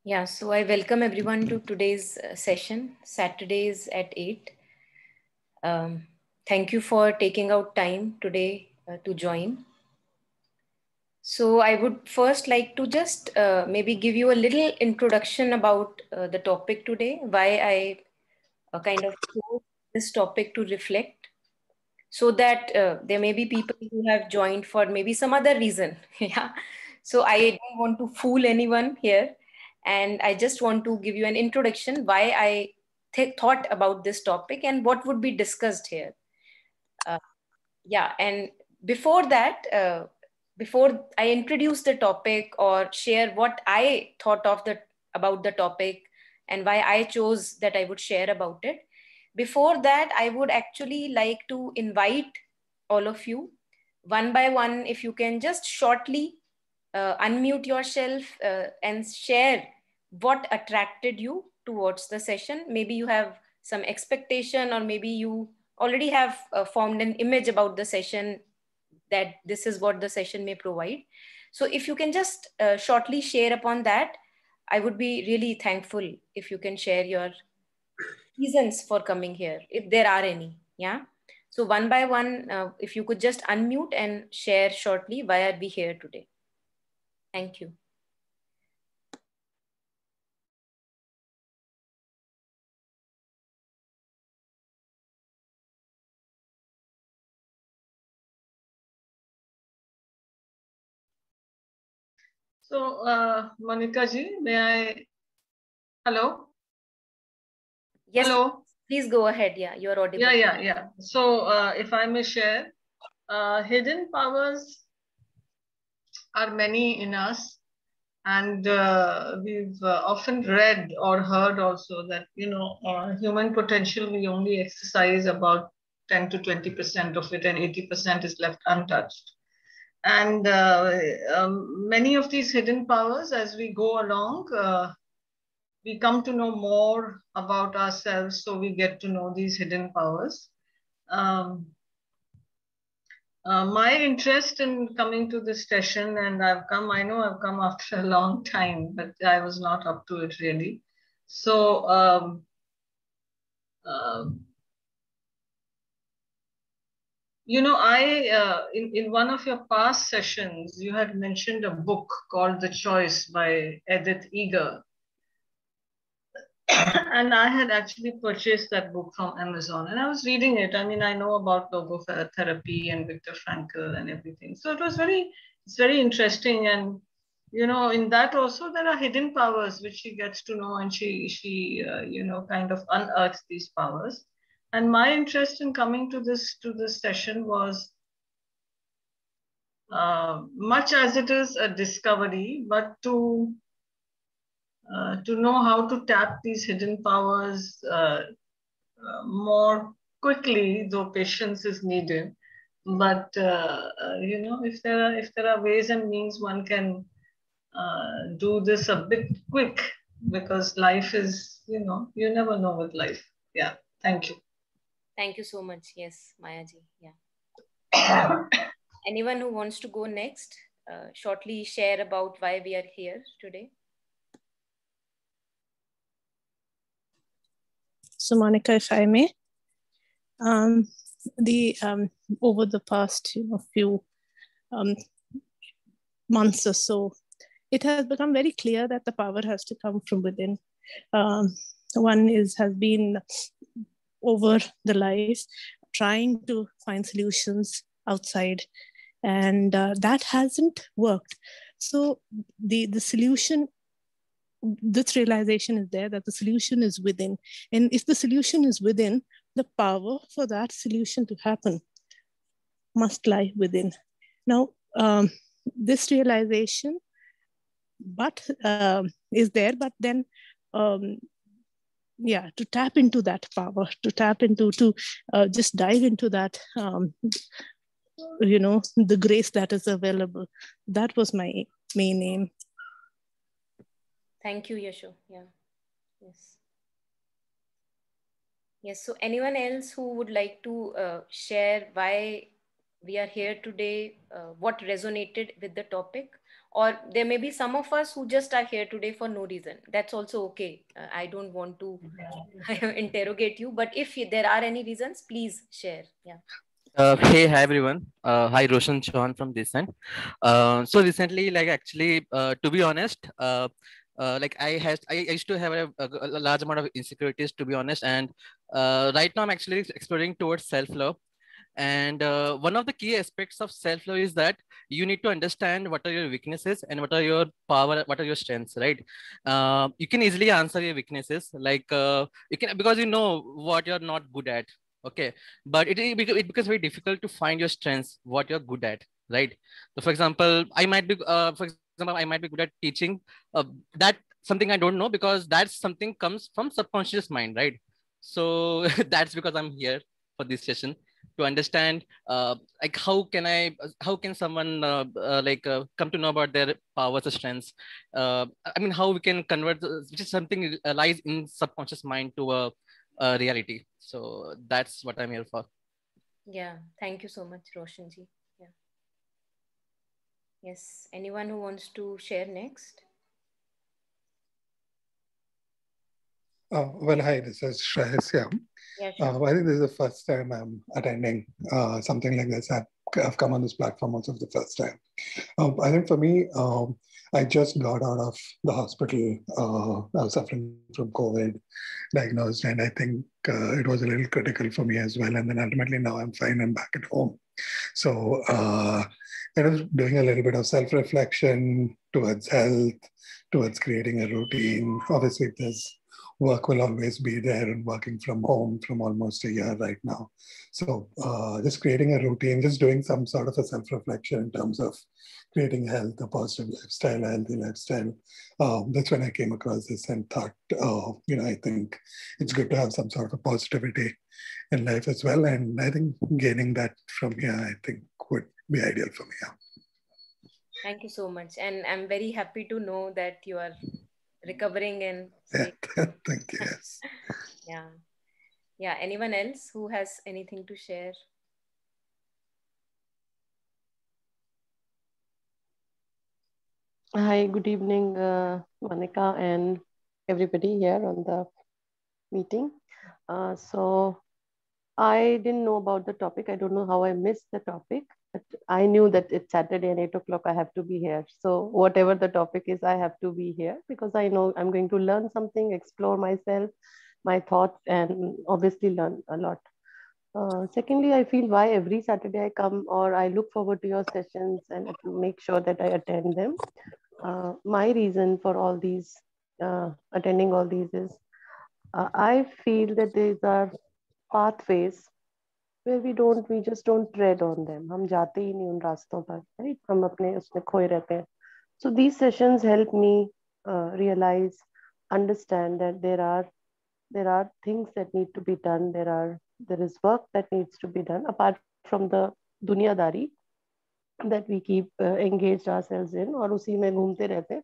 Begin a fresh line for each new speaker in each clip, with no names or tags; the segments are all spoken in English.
Yeah, so I welcome everyone to today's session, Saturdays at 8. Um, Thank you for taking out time today to join. So I would first like to just maybe give you a little introduction about the topic today, why I kind of chose this topic to reflect, so that there may be people who have joined for maybe some other reason. Yeah. So I don't want to fool anyone here. And I just want to give you an introduction why I thought about this topic and what would be discussed here. Uh, yeah. And before that, before I introduce the topic or share what I thought of the about the topic and why I chose that I would share about it, before that, I would actually like to invite all of you one by one, if you can just shortly unmute yourself and share what attracted you towards the session. Maybe you have some expectation, or maybe you already have formed an image about the session, that this is what the session may provide. So if you can just shortly share upon that, I would be really thankful if you can share your reasons for coming here, if there are any. Yeah. So one by one, if you could just unmute and share shortly why are we here today. Thank you.
So, Monica ji, may I? Hello?
Yes,
Hello?
please go ahead. Yeah, you're audible.
Yeah. So, if I may share, hidden powers are many in us. And we've often read or heard also that, human potential, we only exercise about 10 to 20% of it, and 80% is left untouched. And many of these hidden powers, as we go along, we come to know more about ourselves, so we get to know these hidden powers. Um, my interest in coming to this session, and I know I've come after a long time, but I was not up to it really. So, in one of your past sessions, you had mentioned a book called The Choice by Edith Eger. And I had actually purchased that book from Amazon, and I was reading it. I mean, I know about logotherapy and Viktor Frankl and everything. So it's very interesting. And, in that also there are hidden powers which she gets to know, and she kind of unearths these powers. And my interest in coming to this session was, much as it is a discovery, but to know how to tap these hidden powers more quickly, though patience is needed. But if there are ways and means, one can do this a bit quick, because life is, you never know with life. Yeah. Thank you.
Thank you so much. Yes, Maya ji. Yeah. Anyone who wants to go next, shortly share about why we are here today.
So, Monica, if I may, over the past few months or so, it has become very clear that the power has to come from within. One has been over the life trying to find solutions outside, and that hasn't worked. So the solution, this realization is there that the solution is within. And if the solution is within, the power for that solution to happen must lie within. Now, this realization is there, but then to tap into that power, to just dive into that, the grace that is available. That was my main aim.
Thank you, Yasho. Yeah. Yes. Yes. So anyone else who would like to share why we are here today, what resonated with the topic, or there may be some of us who just are here today for no reason. That's also okay. I don't want to interrogate you, but if there are any reasons, please share. Yeah.
Hey, hi everyone. Hi, Roshan Chauhan from this end. So recently, like actually, to be honest, like I used to have a large amount of insecurities, to be honest, and right now I'm actually exploring towards self-love. And one of the key aspects of self-love is that you need to understand what are your weaknesses and what are your power, what are your strengths, right? You can easily answer your weaknesses, like you can, because you know what you're not good at. Okay, but it becomes very difficult to find your strengths, what you're good at, right? So for example, I might be good at teaching. That something I don't know, because that's something comes from subconscious mind, right? So that's because I'm here for this session, to understand like how can someone come to know about their powers or strengths. I mean, how we can convert which is something lies in subconscious mind to a reality. So that's what I'm here for.
Yeah, thank you so much, Roshanji. Yeah. Yes, anyone who wants to share next?
Well, hi, this is Shreyas here.
Yeah, sure.
I think this is the first time I'm attending something like this. I've come on this platform also for the first time. I think for me, I just got out of the hospital. I was suffering from COVID, diagnosed, and I think it was a little critical for me as well. And then ultimately now I'm fine. I'm back at home. So doing a little bit of self-reflection towards health, towards creating a routine. Obviously, there's work will always be there, and working from home from almost a year right now. So just creating a routine, just doing some sort of a self-reflection in terms of creating health, a positive lifestyle, a healthy lifestyle. That's when I came across this and thought, I think it's good to have some sort of a positivity in life as well. And I think gaining that from here, I think would be ideal for me. Yeah.
Thank you so much. And I'm very happy to know that you are recovering and
safe. Thank you. Yes.
Yeah. Yeah. Anyone else who has anything to share?
Hi, good evening, Monica and everybody here on the meeting. So I didn't know about the topic. I don't know how I missed the topic, but I knew that it's Saturday and 8 o'clock. I have to be here. So whatever the topic is, I have to be here because I know I'm going to learn something, explore myself, my thoughts, and obviously learn a lot. Secondly, I feel why every Saturday I come or I look forward to your sessions and make sure that I attend them. My reason for all these, attending all these is, I feel that these are pathways where we just don't tread on them. हम जाते ही नहीं उन रास्तों पर, right? हम अपने उसमें खोए रहते हैं. So these sessions help me realize, understand that there are things that need to be done. There is work that needs to be done apart from the दुनियादारी that we keep engaged ourselves in और उसी में घूमते रहते हैं.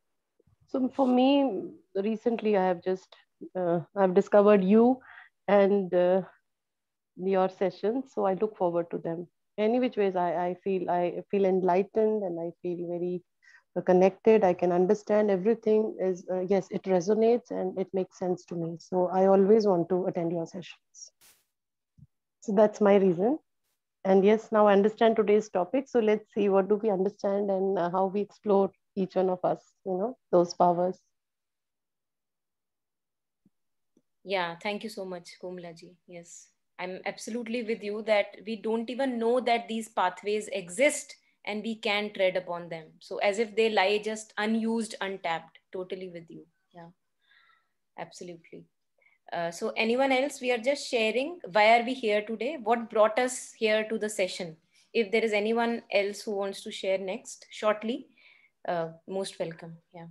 So for me, recently I have just I've discovered you and your sessions, so I look forward to them. Any which ways, I feel enlightened and I feel very connected. I can understand everything. Is yes, it resonates and it makes sense to me. So I always want to attend your sessions. So that's my reason. And yes, now I understand today's topic. So let's see what do we understand and how we explore each one of us, those powers.
Yeah, thank you so much, Komlaji. Yes, I'm absolutely with you that we don't even know that these pathways exist and we can tread upon them. So as if they lie just unused, untapped. Totally with you. Yeah, absolutely. So anyone else, we are just sharing why are we here today? What brought us here to the session? If there is anyone else who wants to share next shortly, most welcome. Yeah.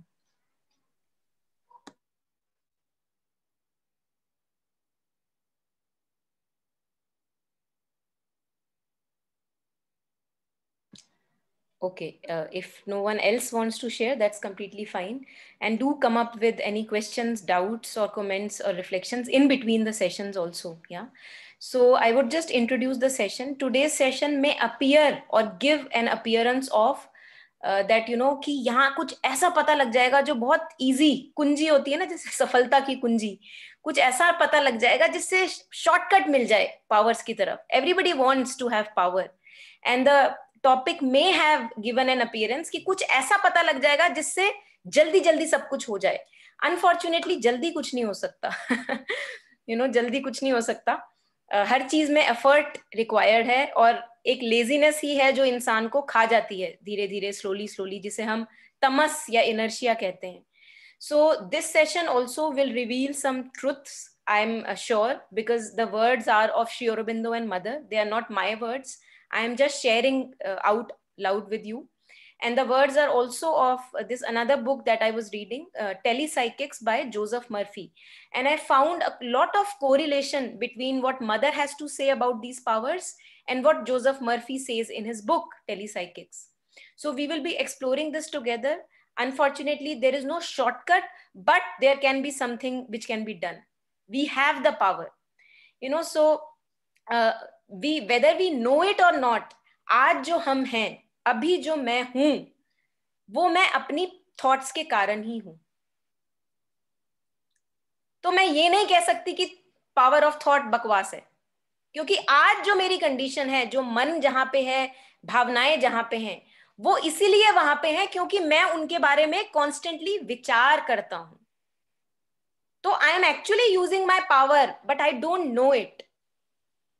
Okay, if no one else wants to share, that's completely fine. And do come up with any questions, doubts, or comments or reflections in between the sessions also. Yeah. So I would just introduce the session. Today's session may appear or give an appearance of that you no कि यहाँ कुछ ऐसा पता लग जाएगा जो बहुत easy, कुंजी होती है ना जैसे सफलता की कुंजी, कुछ ऐसा पता लग जाएगा जिससे शॉर्टकट मिल जाए पावर्स की तरफ. Everybody wants to have power and the topic may have given an appearance कि कुछ ऐसा पता लग जाएगा जिससे जल्दी जल्दी सब कुछ हो जाए. अनफॉर्चुनेटली जल्दी कुछ नहीं हो सकता. यू नो जल्दी कुछ नहीं हो सकता. हर चीज में एफर्ट रिक्वायर्ड है और एक लेजीनेस ही है जो इंसान को खा जाती है धीरे धीरे, स्लोली स्लोली, जिसे हम तमस या इनर्शिया कहते हैं. So this session also will reveal some truths, I am sure, because the words are of Sri Aurobindo and Mother. They are not my words. I am just sharing out loud with you. And the words are also of this another book that I was reading, Telepsychics by Joseph Murphy. And I found a lot of correlation between what Mother has to say about these powers and what Joseph Murphy says in his book, Telepsychics. So we will be exploring this together. Unfortunately, there is no shortcut, but there can be something which can be done. We have the power, you know. So we, whether we know it or not, आज जो हम हैं, अभी जो मैं हूं, वो मैं अपनी थॉट्स के कारण ही हूं. तो मैं ये नहीं कह सकती कि पावर ऑफ थॉट बकवास है, क्योंकि आज जो मेरी कंडीशन है, जो मन जहां पे है, भावनाएं जहां पे हैं, वो इसीलिए वहां पे हैं क्योंकि मैं उनके बारे में कॉन्स्टेंटली विचार करता हूं. तो I am actually using my power but I don't know it.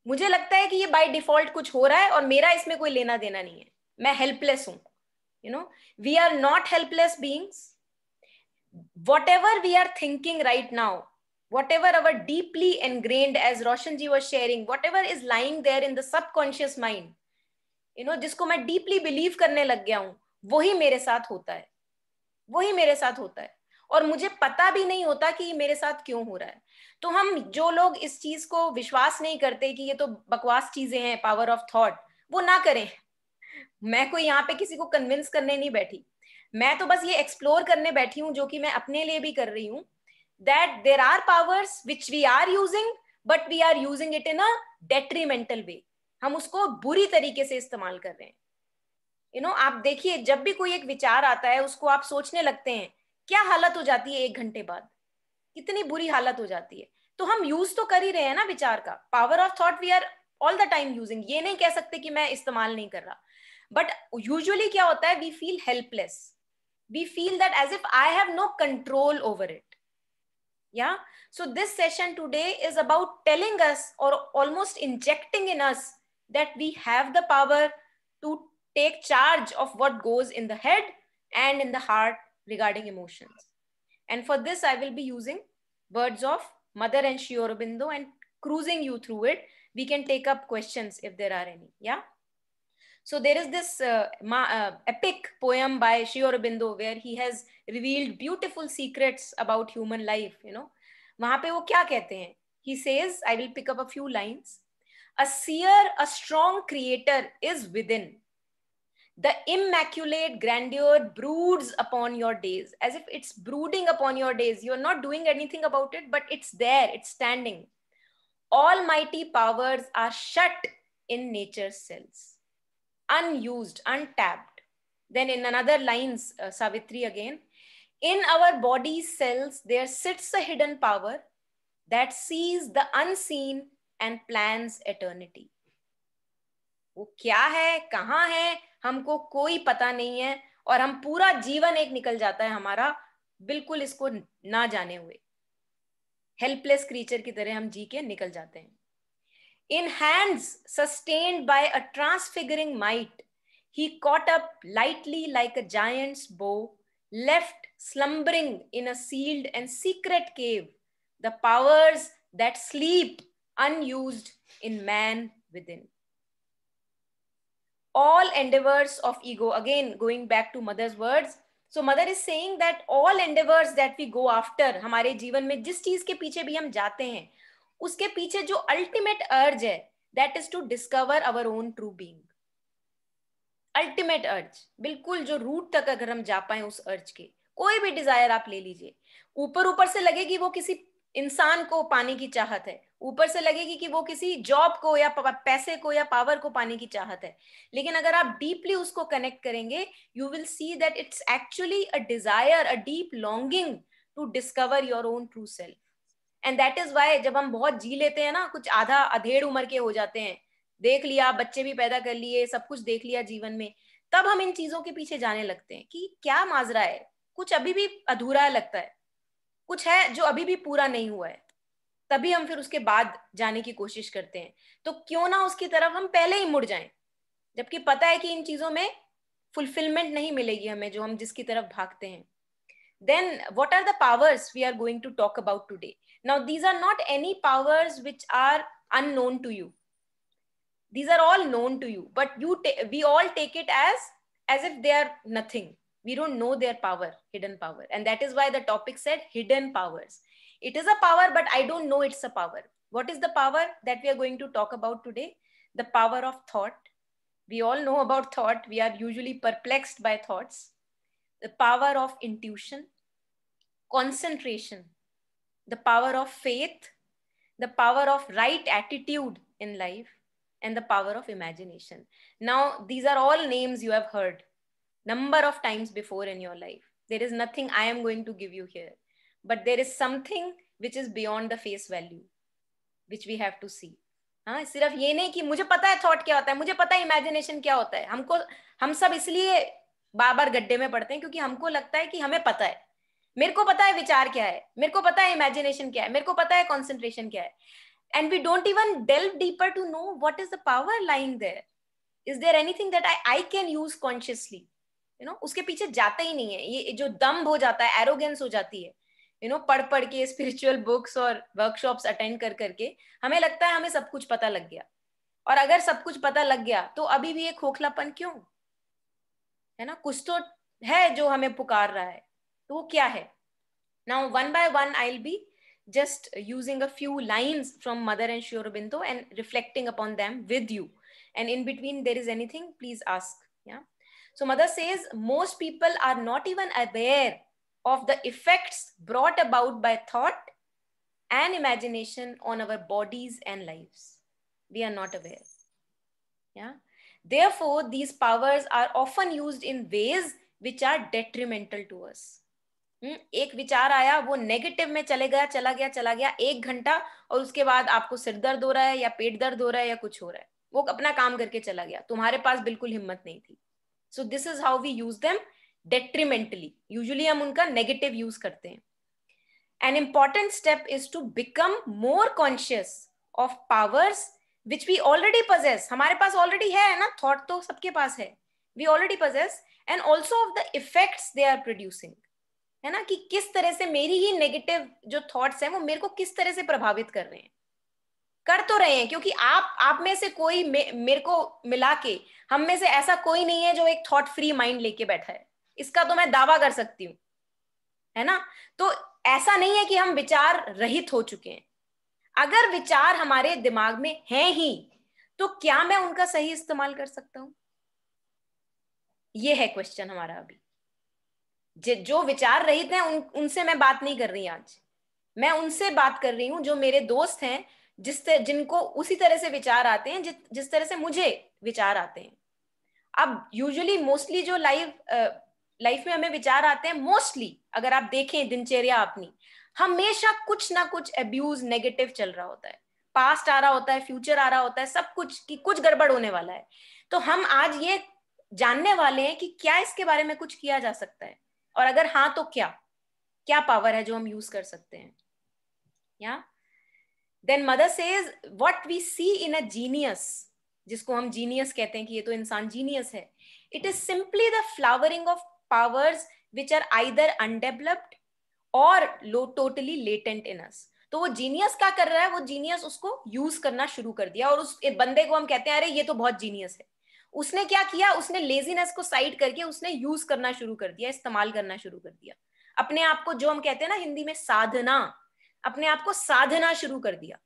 मुझे लगता है कि ये बाय डिफॉल्ट कुछ हो रहा है और मेरा इसमें कोई लेना देना नहीं है. मैं हेल्पलेस हूं. You know, we are not helpless beings. Whatever we are thinking right now, whatever our deeply ingrained, as Roshan ji was sharing, whatever is lying there in the subconscious mind, you know, जिसको मैं deeply believe करने लग गया हूं, वही मेरे साथ होता है, वही मेरे साथ होता है. और मुझे पता भी नहीं होता कि ये मेरे साथ क्यों हो रहा है. तो हम जो लोग इस चीज को विश्वास नहीं करते कि ये तो बकवास चीजें हैं, पावर ऑफ थॉट, वो ना करें. मैं कोई यहाँ पे किसी को कन्विंस करने नहीं बैठी. मैं तो बस ये एक्सप्लोर करने बैठी हूँ, जो कि मैं अपने लिए भी कर रही हूँ, that there are powers which we are using, but we are using it in a detrimental way. हम उसको बुरी तरीके से इस्तेमाल कर रहे हैं. You know, आप देखिए, जब भी कोई एक विचार आता है, उसको आप सोचने लगते हैं, क्या हालत हो जाती है 1 घंटे बाद, कितनी बुरी हालत हो जाती है. तो हम यूज तो कर ही रहे हैं ना विचार का. Power of thought we are all the time using. ये नहीं कह सकते कि मैं इस्तेमाल नहीं कर रहा. बट यूजुअली क्या होता है, we feel helpless. We feel that as if I have no control over it. Yeah. So this session today is about telling us, or almost injecting in us, that we have the power to take charge of what goes in the head and in the heart regarding emotions. And for this, I will be using words of Mother and Sri Aurobindo and cruising you through it. We can take up questions if there are any. Yeah. So there is this epic poem by Sri Aurobindo where he has revealed beautiful secrets about human life, you know. वहां पे वो क्या कहते हैं? He says, I will pick up a few lines. A seer, a strong creator is within. The immaculate grandeur broods upon your days. As if it's brooding upon your days. You're not doing anything about it, but it's there, it's standing. Almighty powers are shut in nature's cells, unused, untapped. Then in another lines, Savitri again, in our body's cells, there sits a hidden power that sees the unseen and plans eternity. वो क्या है, कहाँ है, हमको कोई पता नहीं है, और हम पूरा जीवन एक निकल जाता है हमारा बिल्कुल इसको ना जाने हुए. हेल्पलेस क्रीचर की तरह हम जी के निकल जाते हैं. In hands sustained by a transfiguring might, he caught up lightly like a giant's bow, left slumbering in a sealed and secret cave, the powers that sleep unused in man within. All endeavors of ego, again going back to Mother's words. So Mother is saying that all endeavors that we go after, हमारे जीवन में जिस चीज के पीछे भी हम जाते हैं, उसके पीछे जो अल्टीमेट अर्ज है, that is to discover our own true being. Ultimate urge, बिल्कुल जो रूट तक अगर हम जा पाए उस अर्ज के, कोई भी डिजायर आप ले लीजिए, ऊपर ऊपर से लगेगी वो किसी इंसान को पाने की चाहत है, ऊपर से लगेगी कि वो किसी जॉब को या पैसे को या पावर को पाने की चाहत है। लेकिन अगर आप डीपली उसको कनेक्ट करेंगे, you will see that it's actually a desire, a deep longing to discover your own true self. And that is why जब हम बहुत जी लेते हैं ना, कुछ आधा अधेड़ उम्र के हो जाते हैं, देख लिया, बच्चे भी पैदा कर लिए, सब कुछ देख लिया जीवन में, तब हम इन चीजों के पीछे जाने लगते हैं कि क्या माजरा है, कुछ अभी भी अधूरा लगता है, कुछ है जो अभी भी पूरा नहीं हुआ है। तभी हम फिर उसके बाद जाने की कोशिश करते हैं। तो क्यों ना उसकी तरफ हम पहले ही मुड़ जाएं, जबकि पता है कि इन चीजों में फुलफिलमेंट नहीं मिलेगी हमें, जो हम जिसकी तरफ भागते हैं। Then what are the powers we are going to talk about today? Now these are not any powers which are unknown to you. These are all known to you, but we all take it as if they are nothing. We don't know their power, hidden power. And that is why the topic said hidden powers. It is a power, but I don't know it's a power. What is the power that we are going to talk about today? The power of thought. We all know about thought. We are usually perplexed by thoughts. The power of intuition, concentration, the power of faith, the power of right attitude in life, and the power of imagination. Now, these are all names you have heard number of times before in your life. There is nothing I am going to give you here, but there is something which is beyond the face value, which we have to see. हाँ, सिर्फ ये नहीं कि मुझे पता है thought क्या होता है, मुझे पता है इमेजिनेशन क्या होता है। हम सब इसलिए बार बार गड्ढे में पड़ते हैं क्योंकि हमको लगता है कि हमें पता है, मेरे को पता है विचार क्या है, मेरे को पता है इमेजिनेशन क्या है, मेरे को पता है कॉन्सेंट्रेशन क्या है। And we don't even delve deeper to know what is the power lying there. Is there anything that I can use consciously? उसके पीछे जाते ही नहीं है। ये जो दम्भ हो जाता है, एरोगेंस हो जाती है, पढ़ के स्पिरिचुअल बुक्स और वर्कशॉप्स अटेंड कर करके हमें लगता है हमें सब कुछ पता लग गया। और अगर सब कुछ पता लग गया तो अभी भी ये खोखलापन क्यों है ना? कुछ तो है जो हमें पुकार रहा है, तो वो क्या है? Now one by one I will B just using a few lines from Mother and Sri Aurobindo and reflecting upon them with you, and in between there is anything, please ask. Yeah, so Mother says most people are not even aware of the effects brought about by thought and imagination on our bodies and lives. We are not aware. Yeah, therefore these powers are often used in ways which are detrimental to us. एक विचार आया, वो negative में चला गया 1 घंटा, और उसके बाद आपको सिर दर्द हो रहा है या पेट दर्द हो रहा है या कुछ हो रहा है, वो अपना काम करके चला गया, तुम्हारे पास बिल्कुल हिम्मत नहीं थी। So this is how we use them detrimentally. Usually हम उनका नेगेटिव यूज करते हैं। An important step is to become more conscious of powers which we already possess. हमारे पास ऑलरेडी है ना, थॉट तो सबके पास है, we already possess, and also of the effects they are producing, है ना, कि किस तरह से मेरी ही नेगेटिव जो थॉट्स हैं वो मेरे को किस तरह से प्रभावित कर रहे हैं। कर तो रहे हैं, क्योंकि आप में से कोई मेरे को मिला के हम में से ऐसा कोई नहीं है जो एक थॉट फ्री माइंड लेके बैठा है, इसका तो मैं दावा कर सकती हूँ, है ना। तो ऐसा नहीं है कि हम विचार रहित हो चुके हैं। अगर विचार हमारे दिमाग में हैं ही, तो क्या मैं उनका सही इस्तेमाल कर सकता हूं? ये है क्वेश्चन हमारा अभी। जो विचार रहित हैं उनसे मैं बात नहीं कर रही आज, मैं उनसे बात कर रही हूं जो मेरे दोस्त हैं, जिनको उसी तरह से विचार आते हैं जिस तरह से मुझे विचार आते हैं। अब यूजुअली मोस्टली जो लाइफ में हमें विचार आते हैं, मोस्टली अगर आप देखें दिनचर्या अपनी, हमेशा कुछ ना कुछ अब्यूज नेगेटिव चल रहा होता है, पास्ट आ रहा होता है, फ्यूचर आ रहा होता है, सब कुछ कि कुछ गड़बड़ होने वाला है। तो हम आज ये जानने वाले हैं कि क्या इसके बारे में कुछ किया जा सकता है, और अगर हाँ तो क्या पावर है जो हम यूज कर सकते हैं। या then mother says what we see in a genius, जिसको हम जीनियस कहते हैं कि ये तो इंसान जीनियस है, it is simply the flowering of powers which are either undeveloped और टोटली लेटेंट इन अस। तो वो जीनियस क्या कर रहा है, वो जीनियस उसको यूज करना शुरू कर दिया, और उस बंदे को हम कहते हैं अरे ये तो बहुत जीनियस है। उसने क्या किया, उसने लेजीनेस को साइड करके उसने यूज करना शुरू कर दिया, इस्तेमाल करना शुरू कर दिया अपने आप को, जो हम कहते हैं ना हिंदी में साधना, अपने आप को साधना शुरू कर दिया,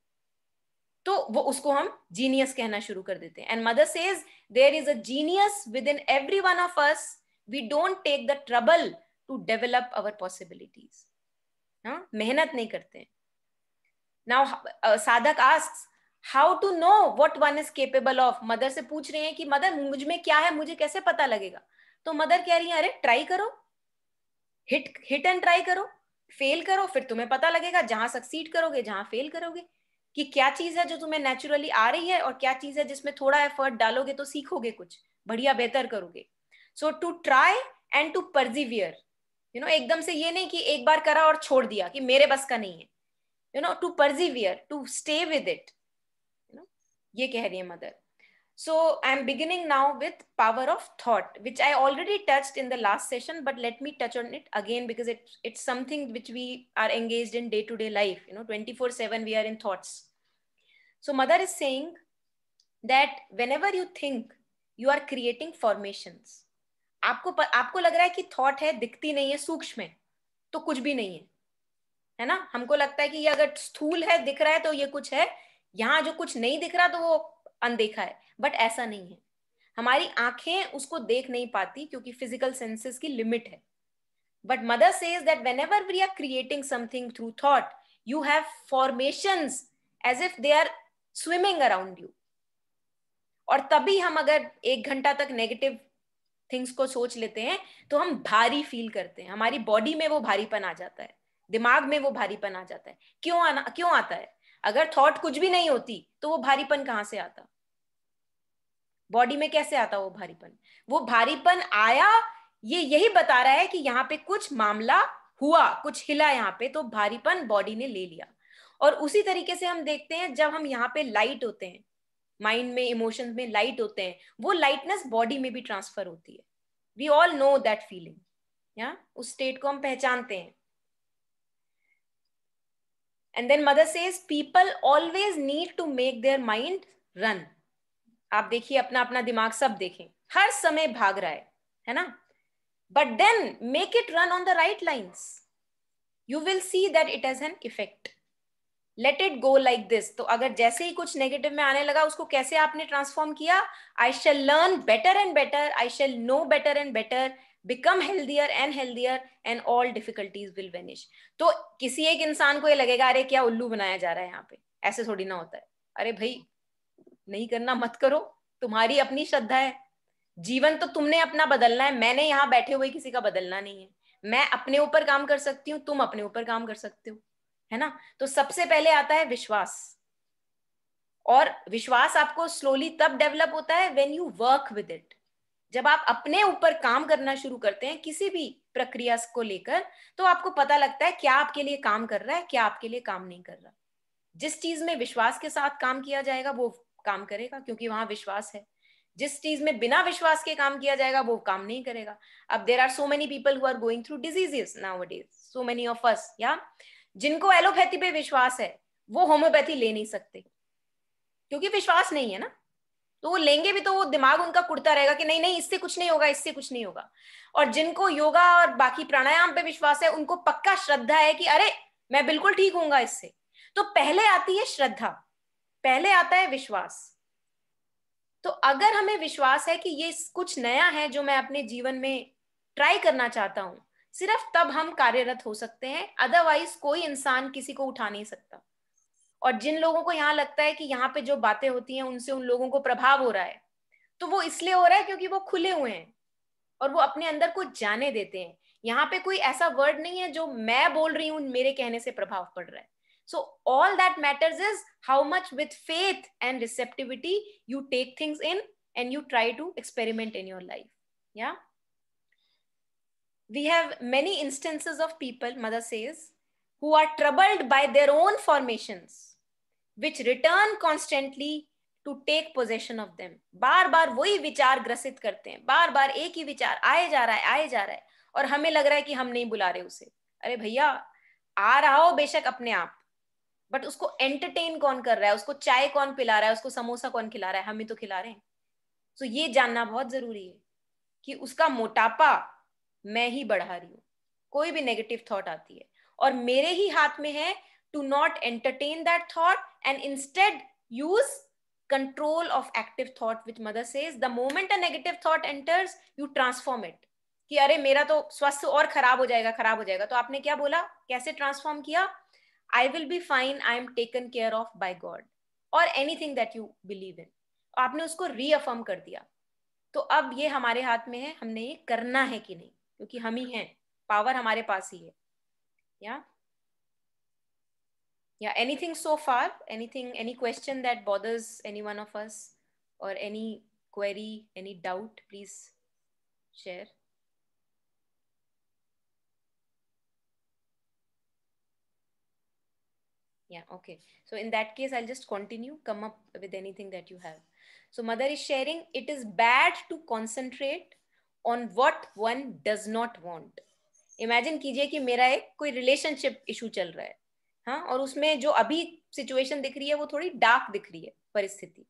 तो वो उसको हम जीनियस कहना शुरू कर देते हैं। And mother says there is a genius within every one of us, we don't take the trouble to develop our possibilities. हाँ, मेहनत नहीं करते हैं, now sadhak asks how to know what one is capable of. Mother से पूछ रहे हैं कि मदर मुझ में क्या है, मुझे कैसे पता लगेगा. तो मदर कह रही है अरे ट्राई करो, हिट एंड ट्राई करो, फेल करो, फिर तुम्हें पता लगेगा. जहां सक्सीड करोगे, जहां फेल करोगे, कि क्या चीज है जो तुम्हें नेचुरली आ रही है और क्या चीज है जिसमें थोड़ा एफर्ट डालोगे तो सीखोगे, कुछ बढ़िया बेहतर करोगे. So to try and to persevere, एकदम से ये नहीं कि एक बार करा और छोड़ दिया कि मेरे बस का नहीं है. To persevere, to stay with it, ये कह रही है mother. So I'm beginning now with power of thought, which I already touched in the last session, but let me touch on it again because it's something which we are engaged in day-to-day life. 24/7 we are in thoughts. So mother is saying that whenever you think, you are creating formations. आपको लग रहा है कि thought है, दिखती नहीं है, सूक्ष्म है, तो कुछ भी नहीं है ना. हमको लगता है कि ये अगर स्थूल है, दिख रहा है, तो ये कुछ है. यहाँ जो कुछ नहीं दिख रहा तो वो अनदेखा है, बट ऐसा नहीं है. हमारी आंखें उसको देख नहीं पाती क्योंकि फिजिकल सेंसेस की लिमिट है. But mother says that whenever we are creating something through thought, you have formations as if they are swimming around you. और तभी हम अगर 1 घंटा तक नेगेटिव थिंग्स को सोच लेते हैं तो हम भारी फील करते हैं. हमारी बॉडी में वो भारीपन आ जाता है, दिमाग में वो भारीपन आ जाता है. क्यों आता है? अगर थॉट कुछ भी नहीं होती तो वो भारीपन कहां से आता? बॉडी में कैसे आता वो भारीपन? वो भारीपन आया, ये यही बता रहा है कि यहाँ पे कुछ मामला हुआ, कुछ हिला यहाँ पे, तो भारीपन बॉडी ने ले लिया. और उसी तरीके से हम देखते हैं जब हम यहाँ पे लाइट होते हैं, माइंड में, इमोशंस में लाइट होते हैं, वो लाइटनेस बॉडी में भी ट्रांसफर होती है. We all know that feeling, या उस स्टेट को हम पहचानते हैं. And then mother says people always need to make their mind run. आप देखिए अपना अपना दिमाग सब देखें, हर समय भाग रहा है ना. But then make it run on the right lines. You will see that it has an effect. Let it go like this. तो अगर जैसे ही कुछ नेगेटिव में आने लगा, उसको कैसे आपने ट्रांसफॉर्म किया? I shall learn better and better. I shall know better and better. Become healthier and healthier and all difficulties will vanish. तो किसी एक इंसान को ये लगेगा अरे क्या उल्लू बनाया जा रहा है यहाँ पे, ऐसे थोड़ी ना होता है. अरे भाई नहीं करना मत करो, तुम्हारी अपनी श्रद्धा है. जीवन तो तुमने अपना बदलना है, मैंने यहाँ बैठे हुए किसी का बदलना नहीं है. मैं अपने ऊपर काम कर सकती हूँ, तुम अपने ऊपर काम कर सकते हो, है ना. तो सबसे पहले आता है विश्वास, और विश्वास आपको स्लोली तब डेवलप होता है when you work with it. जब आप अपने ऊपर काम करना शुरू करते हैं किसी भी प्रक्रिया को लेकर, तो आपको पता लगता है क्या आपके लिए काम कर रहा है, क्या आपके लिए काम नहीं कर रहा. जिस चीज में विश्वास के साथ काम किया जाएगा वो काम करेगा क्योंकि वहां विश्वास है. जिस चीज में बिना विश्वास के काम किया जाएगा वो काम नहीं करेगा. अब there are so many people who are going through diseases nowadays, so many of us, या जिनको एलोपैथी पे विश्वास है वो होम्योपैथी ले नहीं सकते क्योंकि विश्वास नहीं है ना. तो वो लेंगे भी तो वो दिमाग उनका कुड़ता रहेगा कि नहीं नहीं इससे कुछ नहीं होगा, इससे कुछ नहीं होगा. और जिनको योगा और बाकी प्राणायाम पे विश्वास है उनको पक्का श्रद्धा है कि अरे मैं बिल्कुल ठीक हूंगा इससे. तो पहले आती है श्रद्धा, पहले आता है विश्वास. तो अगर हमें विश्वास है कि ये कुछ नया है जो मैं अपने जीवन में ट्राई करना चाहता हूं, सिर्फ तब हम कार्यरत हो सकते हैं. अदरवाइज कोई इंसान किसी को उठा नहीं सकता. और जिन लोगों को यहाँ लगता है कि यहाँ पे जो बातें होती हैं उनसे उन लोगों को प्रभाव हो रहा है, तो वो इसलिए हो रहा है क्योंकि वो खुले हुए हैं और वो अपने अंदर कुछ जाने देते हैं. यहाँ पे कोई ऐसा वर्ड नहीं है जो मैं बोल रही हूँ मेरे कहने से प्रभाव पड़ रहा है. So all that matters is how much with faith and receptivity you take things in and you try to experiment in your life. Yeah. We have many instances of people, mother says, who are troubled by their own formations, which return constantly to take possession of them. बार बार वही विचार ग्रसित करते हैं, बार बार एक ही विचार आए जा रहा है और हमें लग रहा है कि हम नहीं बुला रहे उसे. अरे भैया आ रहा हो बेशक अपने आप, बट उसको एंटरटेन कौन कर रहा है, उसको चाय कौन पिला रहा है, उसको समोसा कौन खिला रहा है? हम ही तो खिला रहे हैं. तो ये जानना बहुत जरूरी है कि उसका मोटापा मैं ही बढ़ा रही हूँ. कोई भी नेगेटिव थॉट आती है और मेरे ही हाथ में है to not entertain that thought and instead use control of active thought, which mother says the moment a negative thought enters you transform it. कि अरे मेरा तो स्वास्थ्य और खराब हो जाएगा. तो आपने क्या बोला, कैसे ट्रांसफॉर्म किया? I will be fine, I am taken care of by God, or anything that you believe in. आपने उसको रीअफर्म कर दिया. तो अब ये हमारे हाथ में है, हमने ये करना है कि नहीं, क्योंकि हम ही हैं, पावर हमारे पास ही है. Yeah, anything so far? Anything, any question that bothers any one of us, or any query, any doubt, please share. Yeah, okay. So in that case, I'll just continue, come up with anything that you have. So mother is sharing, it is bad to concentrate on what one does not want. Imagine कीजिए कि मेरा एक कोई relationship issue चल रहा है, हाँ, और उसमें जो अभी situation दिख रही है वो थोड़ी dark दिख रही है परिस्थिति,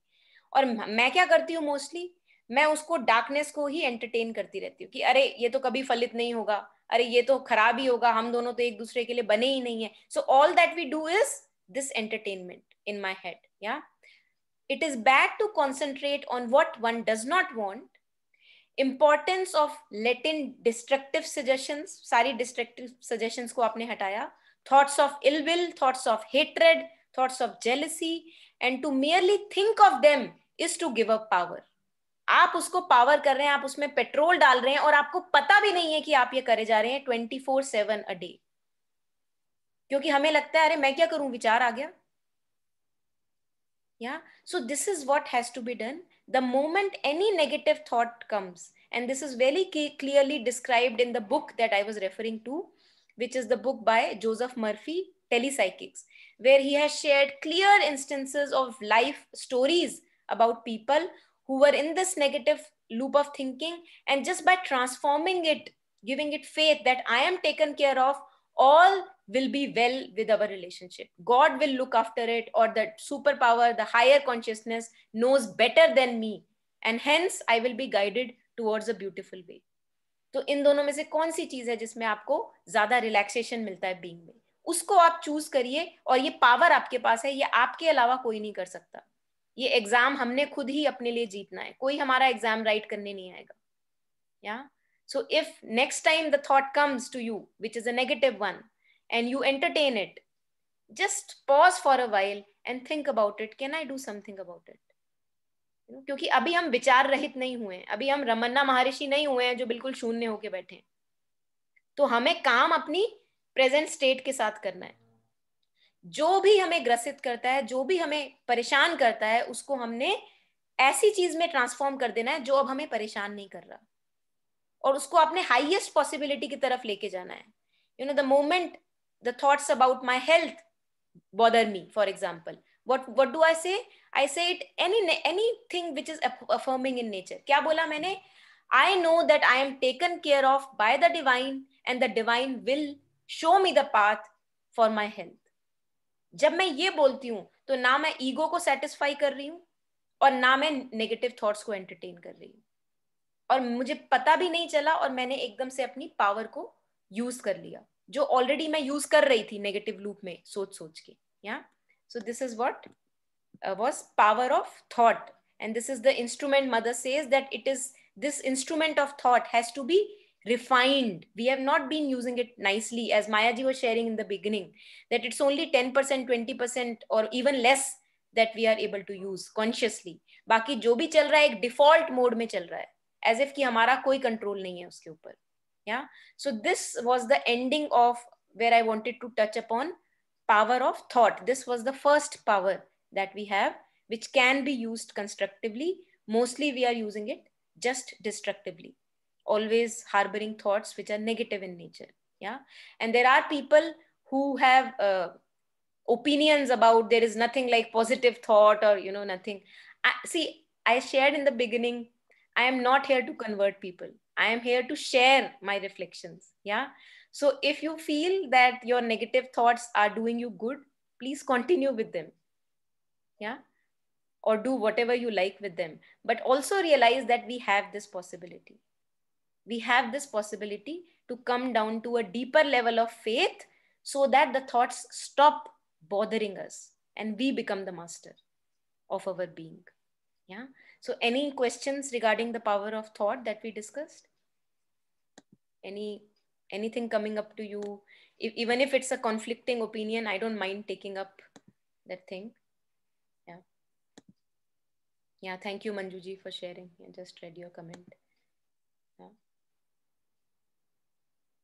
और मैं क्या करती हूँ मोस्टली, मैं उसको डार्कनेस को ही एंटरटेन करती रहती हूँ कि अरे ये तो कभी फलित नहीं होगा, अरे ये तो खराब ही होगा, हम दोनों तो एक दूसरे के लिए बने ही नहीं है. So all that we do is this entertainment in my head. Yeah, it is bad to concentrate on what one does not want. Importance of letting destructive suggestions, सारी destructive suggestions को आपने हटाया. Thoughts of ill will, thoughts of hatred, thoughts of jealousy, and to merely think of them is to give up power. आप उसको power कर रहे हैं, आप उसमें पेट्रोल डाल रहे हैं, और आपको पता भी नहीं है कि आप ये करे जा रहे हैं 24/7 a day. क्योंकि हमें लगता है अरे मैं क्या करूं, विचार आ गया. Yeah, so this is what has to be done. The moment any negative thought comes, and this is very clearly described in the book that I was referring to, which is the book by Joseph Murphy, Telepsychics, where he has shared clear instances of life stories about people who were in this negative loop of thinking, and just by transforming it, giving it faith that I am taken care of, all will be well with our relationship. God will look after it, or the superpower, the higher consciousness knows better than me, and hence I will be guided towards a beautiful way. तो इन दोनों में से कौन सी चीज है जिसमें आपको ज्यादा रिलैक्सेशन मिलता है बीइंग में, उसको आप चूज करिए, और ये पावर आपके पास है, ये आपके अलावा कोई नहीं कर सकता. ये एग्जाम हमने खुद ही अपने लिए जीतना है, कोई हमारा एग्जाम राइट करने नहीं आएगा. Yeah, so if next time the thought comes to you which is a negative one and you entertain it, just pause for a while and think about it. Can I do something about it? क्योंकि अभी हम विचार रहित नहीं हुए हैं, अभी हम रमन्ना महर्षि नहीं हुए हैं जो बिल्कुल शून्य होके बैठे हैं. तो हमें काम अपनी प्रेजेंट स्टेट के साथ करना है. जो भी हमें ग्रसित करता है, जो भी हमें परेशान करता है, उसको हमने ऐसी चीज में ट्रांसफॉर्म कर देना है जो अब हमें परेशान नहीं कर रहा, और उसको अपने हाईएस्ट पॉसिबिलिटी की तरफ लेके जाना है. You know, the moment the thoughts about my health bother me, for example, what do I say? I say it anything which is affirming in nature. क्या बोला मैंने? I know that I am taken care of by the divine, and the divine will show me the path for my health. जब मैं ये बोलती हूँ तो ना मैं ईगो को सेटिस्फाई कर रही हूँ, और ना मैं नेगेटिव थॉट्स को एंटरटेन कर रही हूँ, और मुझे पता भी नहीं चला, और मैंने एकदम से अपनी पावर को यूज कर लिया जो ऑलरेडी मैं यूज कर रही थी नेगेटिव लूप में सोच सोच के. या so this is what was power of thought, and this is the instrument. Mother says that it is this instrument of thought has to be refined. We have not been using it nicely, as Maya ji was sharing in the beginning, that it's only 10%, 20% or even less that we are able to use consciously. बाकी जो भी चल रहा है एक default mode में चल रहा है, as if कि हमारा कोई कंट्रोल नहीं है उसके ऊपर. Yeah, so this was the ending of where I wanted to touch upon power of thought. This was the first power that we have, which can be used constructively. Mostly we are using it just destructively, always harboring thoughts which are negative in nature. Yeah, and there are people who have opinions about there is nothing like positive thought, or you know, nothing. I shared in the beginning, I am not here to convert people. I am here to share my reflections. Yeah. So if you feel that your negative thoughts are doing you good, please continue with them. Yeah. Or do whatever you like with them. But also realize that we have this possibility. We have this possibility to come down to a deeper level of faith, so that the thoughts stop bothering us and we become the master of our being. Yeah. So any questions regarding the power of thought that we discussed? Anything coming up to you? even if it's a conflicting opinion, I don't mind taking up that thing. Yeah, thank you Manjuji for sharing. I just read your comment.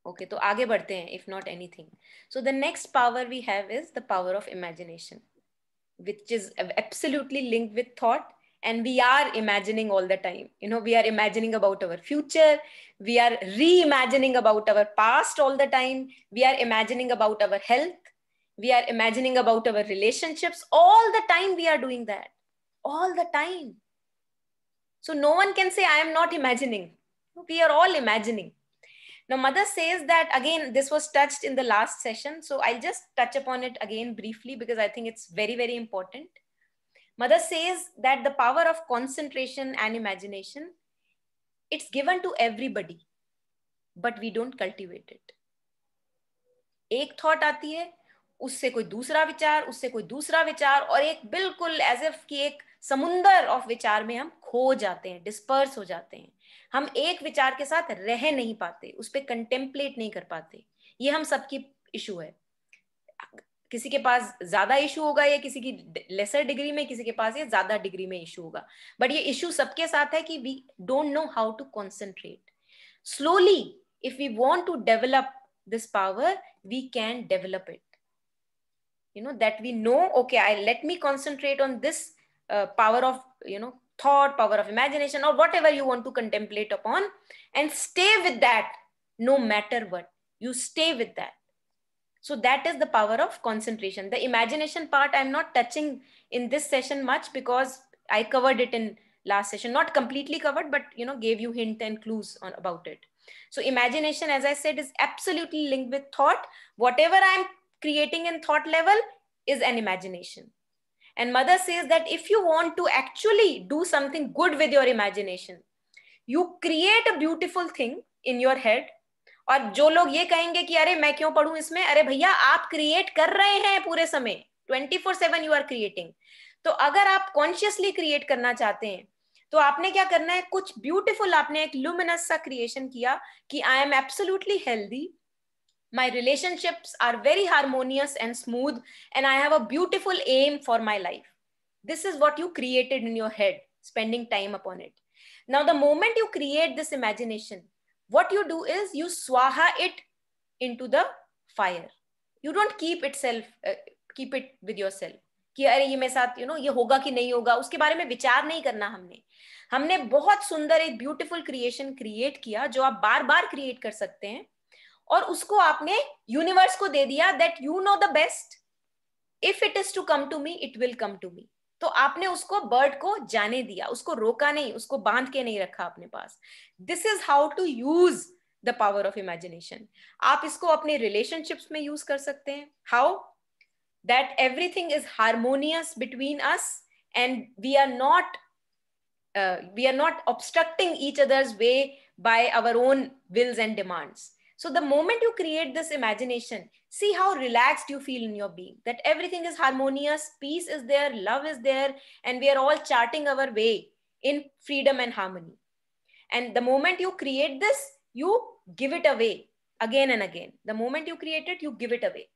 Okay, तो आगे बढ़ते हैं, if not anything. So the next power we have is the power of imagination, which is absolutely linked with thought. And we are imagining all the time. You know, we are imagining about our future. We are reimagining about our past all the time. We are imagining about our health. We are imagining about our relationships. All the time we are doing that. All the time. So no one can say, I am not imagining. We are all imagining. Now, Mother says that, again, this was touched in the last session. So I'll just touch upon it again briefly because I think it's very, very important. Mother says that the power of concentration and imagination, it's given to everybody, but we don't cultivate it. एक thought आती है, उससे कोई दूसरा विचार, उससे कोई दूसरा विचार, और एक बिल्कुल as if कि एक समुंदर of विचार में हम खो जाते हैं, disperse हो जाते हैं. हम एक विचार के साथ रह नहीं पाते, उस पर कंटेम्पलेट नहीं कर पाते. ये हम सबकी इशू है. किसी के पास ज्यादा इशू होगा, या किसी की लेसर डिग्री में, किसी के पास ये ज्यादा डिग्री में इशू होगा, बट ये इशू सबके साथ है कि we don't know how to concentrate. Slowly if we want to develop this power, we can develop it. You know, that we know, okay, let me concentrate on this power of, you know, thought, power of imagination, or whatever you want to contemplate upon, and stay with that no matter what. You stay with that. So that is the power of concentration. The imagination part I'm not touching in this session much because I covered it in last session. Not completely covered, but, you know, gave you hint and clues about it. So imagination, as I said, is absolutely linked with thought. Whatever I'm creating in thought level is an imagination. And Mother says that if you want to actually do something good with your imagination, you create a beautiful thing in your head. और जो लोग ये कहेंगे कि अरे मैं क्यों पढ़ूं इसमें, अरे भैया आप क्रिएट कर रहे हैं पूरे समय, 24/7 यू आर क्रिएटिंग. तो अगर आप कॉन्शियसली क्रिएट करना चाहते हैं तो आपने क्या करना है, कुछ ब्यूटीफुल, आपने एक लुमिनस सा क्रिएशन किया कि I am absolutely healthy, my relationships are very harmonious and smooth, and I have a beautiful aim for my life. This is what you created in your head, spending time upon it. Now, the moment you create this imagination, what you do is you swaha it into the fire. You don't keep it with yourself. कि अरे ये मेरे साथ, you know, ये होगा कि नहीं होगा, उसके बारे में विचार नहीं करना. हमने बहुत सुंदर एक ब्यूटीफुल क्रिएशन क्रिएट किया जो आप बार बार क्रिएट कर सकते हैं, और उसको आपने यूनिवर्स को दे दिया that you know the best. If it is to come to me, it will come to me. तो आपने उसको बर्ड को जाने दिया, उसको रोका नहीं, उसको बांध के नहीं रखा अपने पास. This is how to use the power of imagination. आप इसको अपने रिलेशनशिप्स में यूज कर सकते हैं. How? That everything is harmonious between us and we are not obstructing each other's way by our own wills and demands. So the moment you create this imagination, see how relaxed you feel in your being, that everything is harmonious, peace is there, love is there, and we are all charting our way in freedom and harmony. And the moment you create this, you give it away again and again. The moment you create it, you give it away.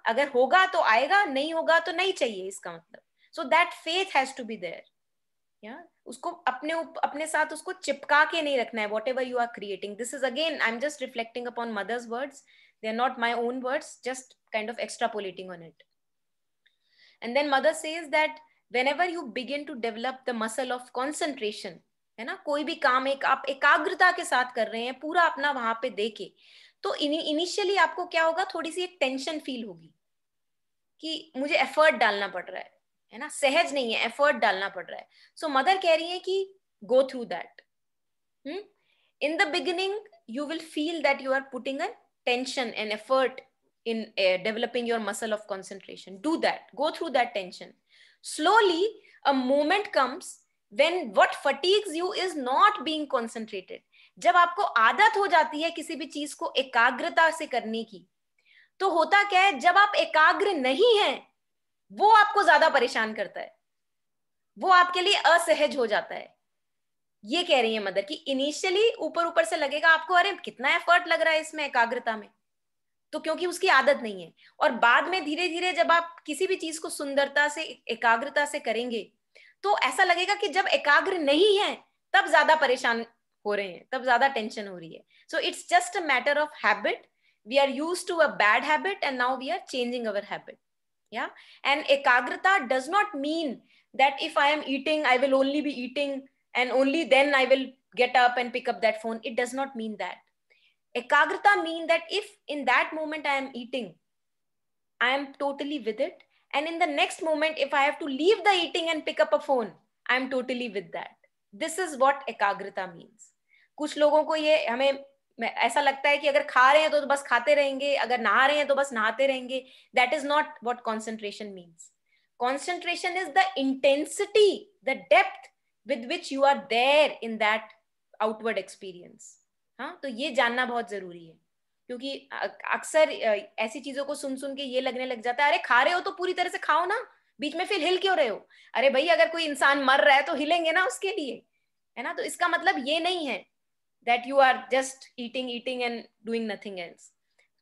अगर होगा तो आएगा, नहीं होगा तो नहीं चाहिए, इसका मतलब. So that faith has to be there. Yeah, उसको अपने साथ उसको चिपका के नहीं रखना है. Whatever you are creating, this is again, I'm just reflecting upon Mother's words. They are not my own words, just kind of extrapolating on it. And then Mother says that whenever you begin to develop the muscle of concentration, है ना, कोई भी काम आप एकाग्रता के साथ कर रहे हैं, पूरा अपना वहां पे देके, तो इनिशियली आपको क्या होगा, थोड़ी सी एक टेंशन फील होगी कि मुझे एफर्ट डालना पड़ रहा है ना, सहज नहीं है, एफर्ट डालना पड़ रहा है. सो मदर कह रही है कि go through that. In the beginning you will feel that you are putting a tension and effort in developing your muscle of concentration. Do that. Go through that tension. Slowly, a moment comes when what fatigues you is not being concentrated. जब आपको आदत हो जाती है किसी भी चीज को एकाग्रता से करने की, तो होता क्या है, जब आप एकाग्र नहीं हैं, वो आपको ज्यादा परेशान करता है, वो आपके लिए असहज हो जाता है. ये कह रही है मदर कि इनिशियली ऊपर ऊपर से लगेगा आपको, अरे कितना एफर्ट लग रहा है इसमें एकाग्रता में, तो क्योंकि उसकी आदत नहीं है। और बाद में धीरे धीरे जब आप किसी भी चीज को सुंदरता से, एकाग्रता से करेंगे, तो ऐसा लगेगा कि जब एकाग्र नहीं है तब ज्यादा परेशान हो रहे हैं, तब ज्यादा टेंशन हो रही है. So it's just a matter of habit. We are used to a bad habit and now we are changing our habit. Yeah. And ekagrata does not mean that if I am eating, I will only be eating and only then I will get up and pick up that phone. It does not mean that. Ekagrata means that if in that moment I am eating, I am totally with it. And in the next moment, if I have to leave the eating and pick up a phone, I am totally with that. This is what ekagrata means. कुछ लोगों को ये हमें ऐसा लगता है कि अगर खा रहे हैं तो बस खाते रहेंगे, अगर नहा रहे हैं तो बस नहाते रहेंगे. That is not what concentration means. Concentration is the intensity, the depth with which you are there in that outward experience. हाँ, तो ये जानना बहुत जरूरी है, क्योंकि अक्सर ऐसी चीजों को सुन सुन के ये लगने लग जाता है, अरे खा रहे हो तो पूरी तरह से खाओ ना, बीच में फिर हिल क्यों रहे हो. अरे भाई, अगर कोई इंसान मर रहा है तो हिलेंगे ना उसके लिए, है ना. तो इसका मतलब ये नहीं है that you are just eating and doing nothing else.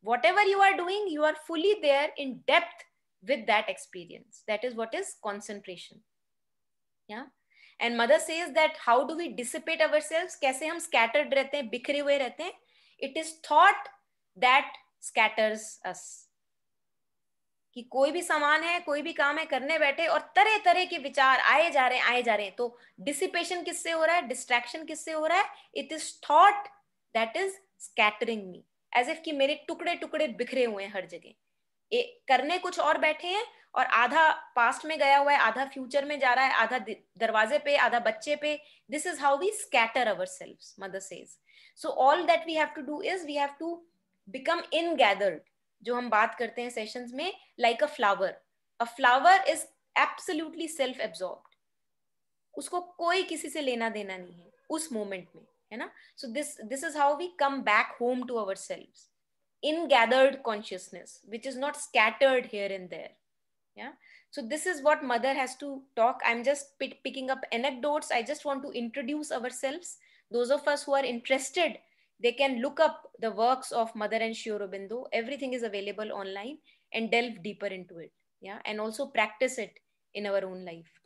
Whatever you are doing, you are fully there in depth with that experience. That is what is concentration. Yeah. And mother says that how do we dissipate ourselves? कैसे हम scattered रहते हैं, बिखरे हुए रहते हैं. It is thought that scatters us. कि कोई भी सामान है, कोई भी काम है, करने बैठे और तरह तरह के विचार आए जा रहे हैं. तो डिसिपेशन किससे हो रहा है, डिस्ट्रैक्शन किससे हो रहा है? It is thought that is scattering me, as if कि मेरे टुकड़े टुकड़े बिखरे हुए हैं हर जगह. करने कुछ और बैठे हैं और आधा पास्ट में गया हुआ है, आधा फ्यूचर में जा रहा है, आधा दरवाजे पे, आधा बच्चे पे. This is how we scatter ourselves, mother says. So all that we have to do is we have to become ingathered, जो हम बात करते हैं सेशंस में, like a flower. A flower is absolutely self absorbed. उसको कोई किसी से लेना देना नहीं है उस मोमेंट में, है ना. So this is how we come back home to ourselves. In-gathered consciousness, which is not scattered here and there. Yeah. So this is what mother has to talk. I'm just picking up anecdotes. I just want to introduce ourselves. Those of us who are interested, they can look up the works of Mother and Sri Aurobindo. Everything is available online, and delve deeper into it. Yeah. And also practice it in our own life.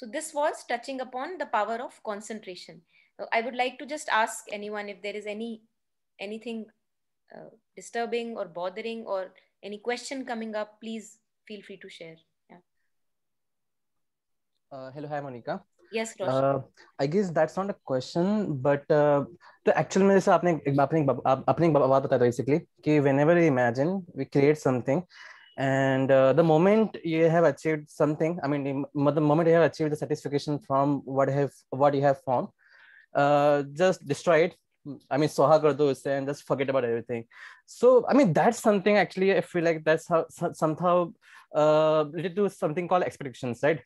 So this was touching upon the power of concentration. I would like to just ask anyone if there is anything disturbing or bothering or any question coming up, please feel free to share. Yeah.
Hello, hi Monica.
Yes, Roshan.
I guess that's not a question, but तो actually में जैसे आपने एक बात बताया basically कि whenever we imagine, we create something, and the moment you have achieved something, I mean the moment you have achieved the satisfaction from what you have formed, just destroy it. I mean, soha kar do usse and just forget about everything. So, I mean, that's something actually, I feel like that's how somehow related to something called expectations, right?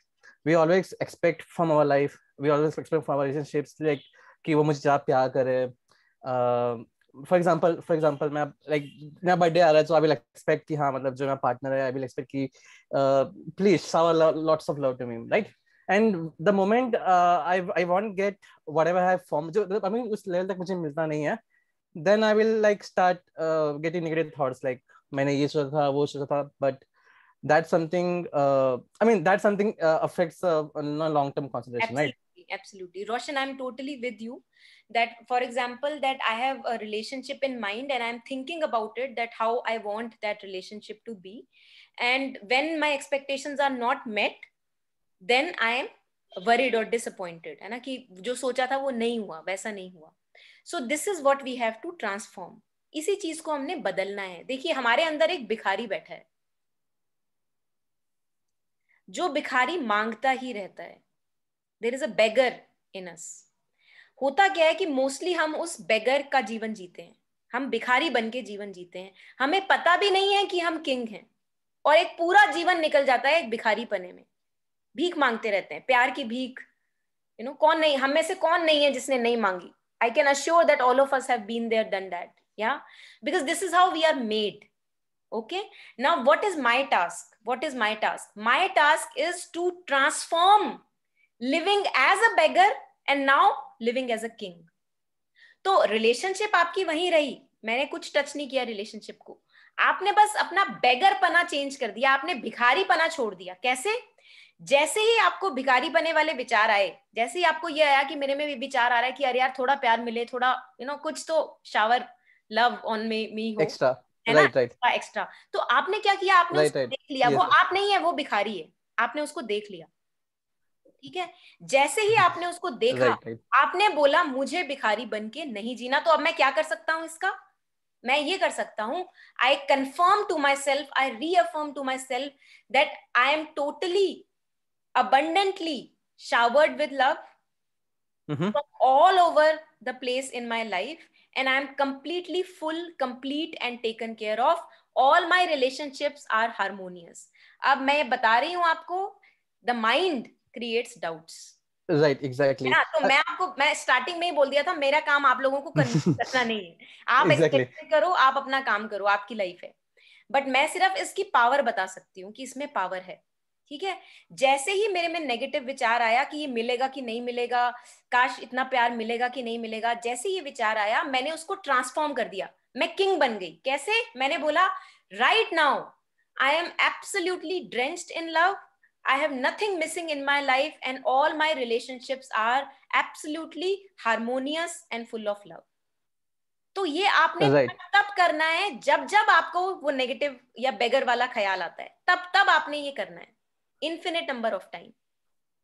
We always expect from our life, we always expect from our relationships, like, कि वो मुझे ज़्यादा प्यार करे. For example, मैं like मेरा birthday आ रहा है, so I will expect कि हाँ, मतलब जो मेरा partner है, I will expect कि please shower lots of love to me, right? And the moment I won't get whatever I have formed, जो I mean उस level तक मुझे मिलता नहीं है, then I will like start getting negative thoughts, like मैंने ये सोचा था, वो सोचा था, but that's something I mean that something affects long-term concentration.
Absolutely,
right?
Absolutely. Roshan, I'm totally with you that, for example, that I have a relationship in mind and I'm thinking about it, that how I want that relationship to be, and when my expectations are not met, then I am worried or disappointed, है ना, कि जो सोचा था वो नहीं हुआ, वैसा नहीं हुआ. So this is what we have to transform. इसी चीज को हमने बदलना है. देखिए, हमारे अंदर एक भिखारी बैठा है, जो भिखारी मांगता ही रहता है. There is a beggar in us. होता क्या है कि मोस्टली हम उस बेगर का जीवन जीते हैं, हम भिखारी बन के जीवन जीते हैं. हमें पता भी नहीं है कि हम किंग हैं, और एक पूरा जीवन निकल जाता है एक भिखारी पने में. भीख मांगते रहते हैं, प्यार की भीख. कौन नहीं, हम में से कौन नहीं है जिसने नहीं मांगी? I can assure that all of us have been there, done that. Yeah, because this is how we are made. Okay, now what is my task? My task is to transform living as a beggar and now living as a king. तो relationship आपकी वहीं रही, मैंने कुछ touch नहीं किया relationship को. आपने बस अपना बेगरपना चेंज कर दिया, आपने भिखारीपना छोड़ दिया। कैसे? जैसे ही आपको भिखारी बने वाले विचार आए, जैसे ही आपको ये आया कि मेरे में भी विचार आ रहा है कि अरे यार थोड़ा प्यार मिले, थोड़ा कुछ तो शावर लव ऑन मी हो,
एक्स्ट्रा,
है ना,
राइट राइट
एक्स्ट्रा। तो आपने क्या किया, आपने
राइट
उसको
राइट,
देख लिया। वो
यस
आप नहीं है, वो भिखारी है, आपने उसको देख लिया। ठीक है, जैसे ही आपने उसको देखा,
राइट राइट,
आपने बोला मुझे भिखारी बन के नहीं जीना। तो अब मैं क्या कर सकता हूं इसका? मैं ये कर सकता हूं, I confirm to myself, I reaffirm to myself that I am totally abundantly showered with love from all over the place in my life, and I am completely full, complete and taken care of. All my relationships are harmonious. अब मैं बता रही हूं आपको, the mind creates doubts.
Right
है
exactly,
ना? तो मैं स्टार्टिंग में ही बोल दिया था, मेरा काम आप लोगों को कन्विंस करना नहीं है। आप
एग्जैक्टली,
एक्सपेरिमेंट करो, आप अपना काम करो, आपकी लाइफ है। बट मैं सिर्फ इसकी पावर बता सकती हूँ कि इसमें पावर है। ठीक है, जैसे ही मेरे में नेगेटिव विचार आया कि ये मिलेगा कि नहीं मिलेगा, काश इतना प्यार मिलेगा कि नहीं मिलेगा, जैसे ये विचार आया मैंने उसको ट्रांसफॉर्म कर दिया। मैं किंग बन गई। कैसे? मैंने बोला right now I am absolutely drenched in love, I have nothing missing in my life and all my relationships are absolutely harmonious and full of love. तो ये आपने
राइट
तब करना है जब जब आपको वो नेगेटिव या बेगर वाला ख्याल आता है, तब तब आपने ये करना है, infinite number of time.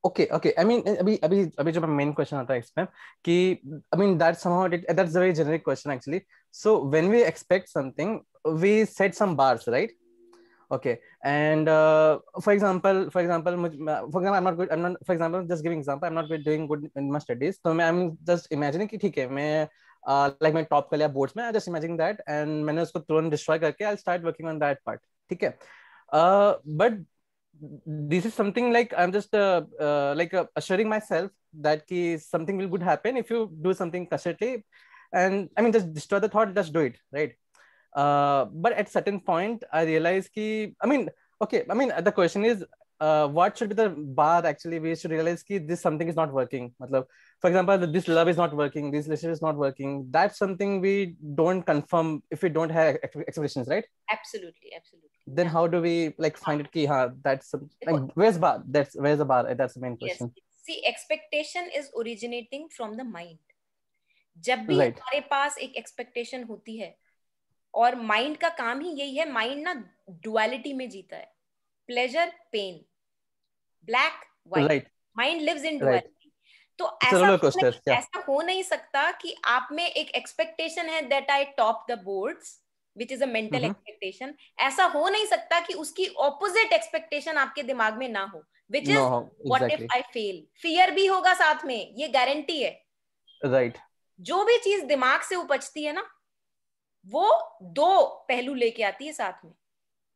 Okay okay, I mean अभी अभी अभी जो मेन क्वेश्चन आता है इसमें कि I mean that somehow that's a very generic question actually. So when we expect something we set some bars, right? Okay, and for example, I'm not good, I'm not, for example, just giving example, I'm not good, doing good in my studies, so I'm just imagining कि ठीक है मैं like मैं top कर लिया boards में, I just imagining that and मैंने उसको तुरंत डिस्ट्रॉय करके I'll start working on that part. ठीक है, but this is something like I'm just like assuring myself that ki something will good happen if you do something consistently, and I mean just destroy the thought, just do it, right? But at certain point I realized ki, I mean, okay, I mean the question is what should be the bar actually we should realize ki this something is not working. Matlab, for example, this love is not working, this relationship is not working, that's something we don't confirm if we don't have expectations, right?
Absolutely, absolutely.
Then how do we like find it ki ha that's like where's the bar, that's the main question.
Yes, see, expectation is originating from the mind. जब भी
Right.
हमारे पास एक expectation होती है, और mind का काम ही यही है, माइंड ना डुअलिटी में जीता है, pleasure pain, black white,
Right.
Mind lives in
Right.
Duality. तो
It's a roller coaster. Yeah.
ऐसा हो नहीं सकता कि आप में एक एक्सपेक्टेशन है that I top the boards, which is a mental expectation. ऐसा हो नहीं सकता कि उसकी ऑपोजिट एक्सपेक्टेशन आपके दिमाग में ना हो, which is what if I fail. Fear भी होगा साथ में, ये गारंटी है।
Right.
जो भी चीज दिमाग से उपजती है ना, वो दो पहलू लेके आती है साथ में।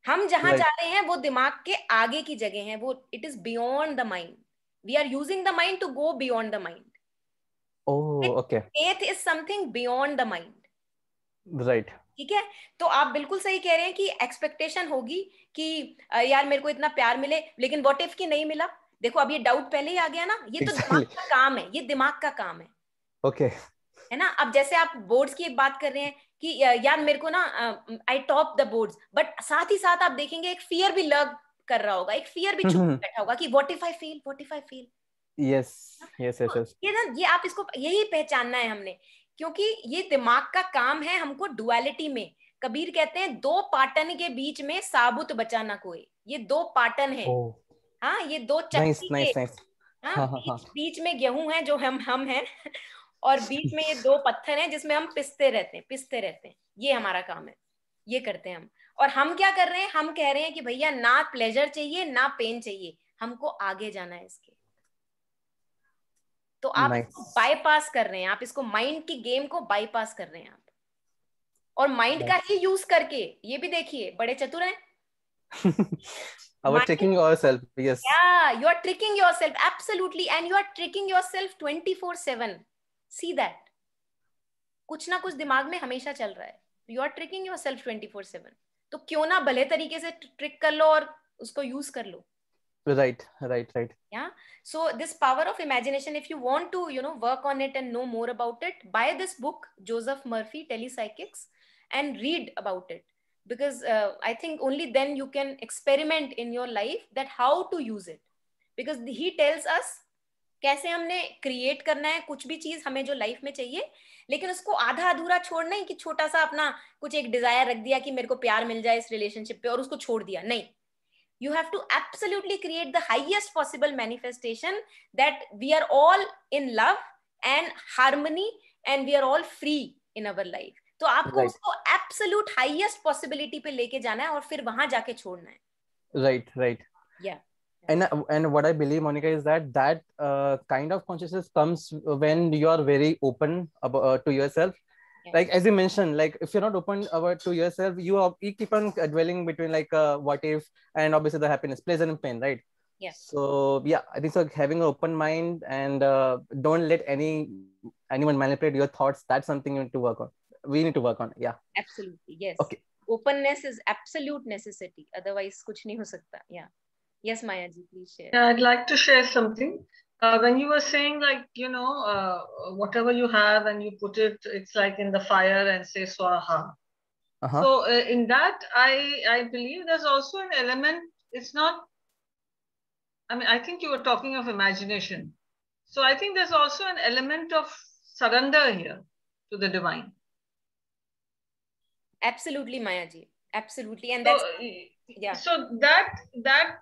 हम जहां
Right.
जा रहे हैं वो दिमाग के आगे की जगह है, वो it is beyond the mind. We are using the mind to go beyond the mind.
Oh, okay.
Faith is something beyond the mind.
Right.
ठीक है, तो आप बिल्कुल सही कह रहे हैं कि एक्सपेक्टेशन होगी कि यार मेरे को इतना प्यार मिले, लेकिन व्हाट इफ की नहीं मिला। देखो अब ये डाउट पहले ही आ गया ना, ये तो दिमाग का काम है, ये दिमाग का काम है।
Okay.
है ना? अब जैसे आप बोर्ड्स की एक बात कर रहे हैं कि यार मेरे को ना आई टॉप द बोर्ड्स, बट साथ ही साथ आप देखेंगे एक फियर भी लग कर रहा होगा, एक फियर भी चुप बैठा होगा कि what if I fail, what if I fail.
Yes, yes, yes, yes.
ये ना, ये आप इसको यही पहचानना है हमने, क्योंकि ये दिमाग का काम है हमको डुअलिटी में। कबीर कहते हैं दो पाटन के बीच में साबुत बचा ना कोई। ये दो पाटन है, हाँ, ये दो चक्की के, हाँ, बीच में गेहूं है जो हम हैं और बीच में ये दो पत्थर हैं जिसमें हम पिसते रहते हैं। ये हमारा काम है, ये करते हैं हम। और हम क्या कर रहे हैं? हम कह रहे हैं कि भैया ना प्लेजर चाहिए ना पेन चाहिए, हमको आगे जाना है इसके। तो आप बाईपास कर रहे हैं, आप इसको माइंड की गेम को बाईपास कर रहे हैं आप, और माइंड का ही यूज करके। ये भी देखिए, बड़े चतुर हैं।
Tricking yourself, yes.
Yeah, you are tricking yourself, absolutely, and you are tricking yourself 24/7. See that? कुछ ना कुछ दिमाग में हमेशा चल रहा है। You are tricking yourself 24/7. तो क्यों ना भले तरीके से ट्रिक कर लो और उसको यूज कर लो।
Right.
Yeah. So this power of imagination, if you want to, work on it and know more about it, buy this book, Joseph Murphy, Telepsychics, and read about it. because I think only then you can experiment in your life that how to use it, because he tells us कैसे हमने create करना है कुछ भी चीज हमें जो life में चाहिए, लेकिन उसको आधा अधूरा छोड़ना ही कि छोटा सा अपना कुछ एक डिजायर रख दिया कि मेरे को प्यार मिल जाए इस रिलेशनशिप पे और उसको छोड़ दिया, नहीं. You have to absolutely create the highest possible manifestation that we are all in love and harmony and we are all free in our life. तो आपको
Right.
उसको absolute highest possibility पे लेके जाना है और फिर वहां जाके छोड़ना है.
Right.
Yeah.
And what I believe, Monica, is that kind of consciousness comes when you are very open about, to yourself.
Yeah.
Like as you mentioned, like if you're not open about to yourself, you keep on dwelling between like what if and obviously the happiness, pleasure and pain, right?
Yeah.
So yeah, I think so. Having an open mind and don't let anyone manipulate your thoughts. That's something you need to work on. We need to work on. Yeah.
Absolutely. Yes.
Okay.
Openness is absolute necessity. Otherwise, कुछ नहीं हो सकता. Yeah. Yes, Maya ji, please share.
Yeah, I'd like to share something. When you were saying, like, whatever you have and you put it, it's like in the fire and say swaha. So in that, I believe there's also an element. It's not, I mean, I think you were talking of imagination. So I think there's also an element of surrender here to the divine.
Absolutely, Maya ji. Absolutely. And
So,
that's, yeah.
So that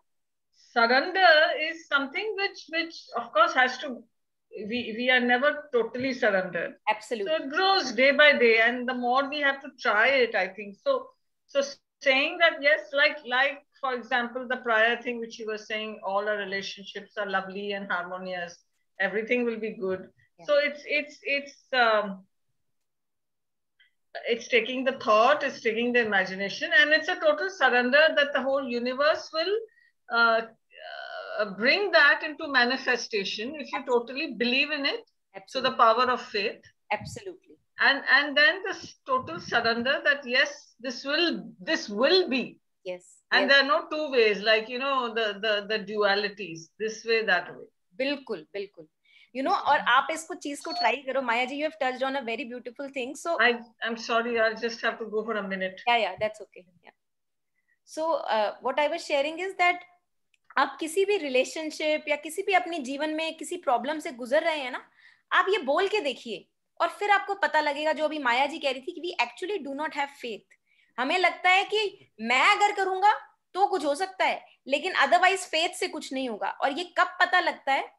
surrender is something which of course has to, we are never totally surrendered.
Absolutely.
So it grows day by day, and the more we have to try it, I think. So saying that, yes, like for example, the prior thing which you were saying, all our relationships are lovely and harmonious, everything will be good. Yeah. So it's taking the thought, it's taking the imagination, and it's a total surrender that the whole universe will bring that into manifestation if you totally believe in it. Absolutely. So the power of faith.
Absolutely.
And then this total surrender that yes, this will be.
Yes.
And
yes.
There are no two ways, like the dualities, this way, that way.
बिल्कुल बिल्कुल. और आप इसको चीज को try करो. Maya ji, you have touched on a very beautiful thing. So
I'm sorry, I just have to go for a minute.
Yeah, that's okay. Yeah. So what I was sharing is that आप किसी भी relationship या किसी भी अपने जीवन में किसी प्रॉब्लम से गुजर रहे हैं ना, आप ये बोल के देखिए और फिर आपको पता लगेगा, जो अभी माया जी कह रही थी कि we actually do not have faith. हमें लगता है कि मैं अगर करूंगा तो कुछ हो सकता है, लेकिन अदरवाइज फेथ से कुछ नहीं होगा. और ये कब पता लगता है?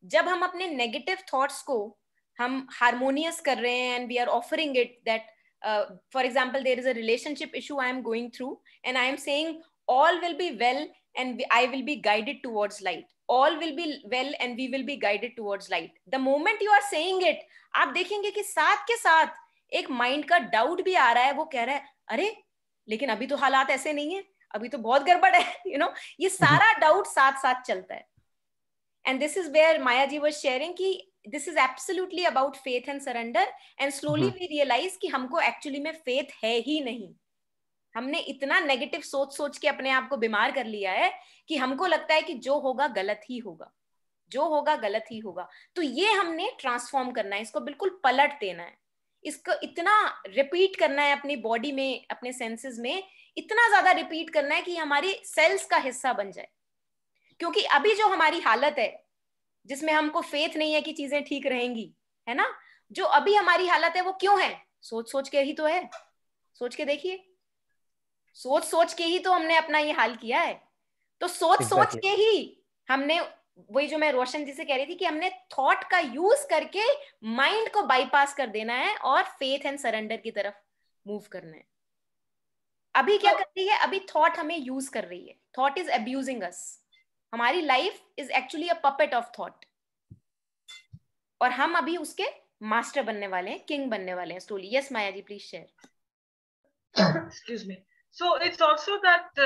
जब हम अपने नेगेटिव थॉट्स को हम हार्मोनियस कर रहे हैं and we are offering it that for example there is a relationship issue I am going through and I am saying all will be well and I will be guided towards light. All will be well and we will be guided towards light. The moment you are saying it, आप देखेंगे कि साथ के साथ एक mind का doubt भी आ रहा है. वो कह रहा है अरे लेकिन अभी तो हालात ऐसे नहीं है, अभी तो बहुत गड़बड़ है. ये सारा डाउट साथ साथ चलता है. And this is where Maya ji was sharing कि this is absolutely about faith and surrender. And slowly we realize कि हमको actually में faith है ही नहीं. हमने इतना नेगेटिव सोच के अपने आप को बीमार कर लिया है कि हमको लगता है कि जो होगा गलत ही होगा, जो होगा गलत ही होगा. तो ये हमने ट्रांसफॉर्म करना है, इसको बिल्कुल पलट देना है, इसको इतना रिपीट करना है अपनी बॉडी में, अपने सेंसेस में इतना ज्यादा रिपीट करना है कि हमारी सेल्स का हिस्सा बन जाए. क्योंकि अभी जो हमारी हालत है जिसमें हमको फेथ नहीं है कि चीजें ठीक रहेंगी, है ना, जो अभी हमारी हालत है वो क्यों है? सोच के ही तो है. सोच के देखिए, सोच के ही तो हमने अपना ये हाल किया है. तो सोच के ही हमने, वही जो मैं रोशन जी से कह रही थी कि हमने थॉट का यूज करके माइंड को बाईपास कर देना है और फेथ एंड सरेंडर की तरफ मूव करना है. अभी क्या कर रही है? अभी थॉट हमें यूज कर रही है. थॉट इज अब्यूजिंग अस. हमारी life is actually a puppet of thought और हम अभी उसके मास्टर बनने वाले हैं, किंग बनने वाले हैं slowly. Yes Maya ji, please share.
Excuse me. So it's also that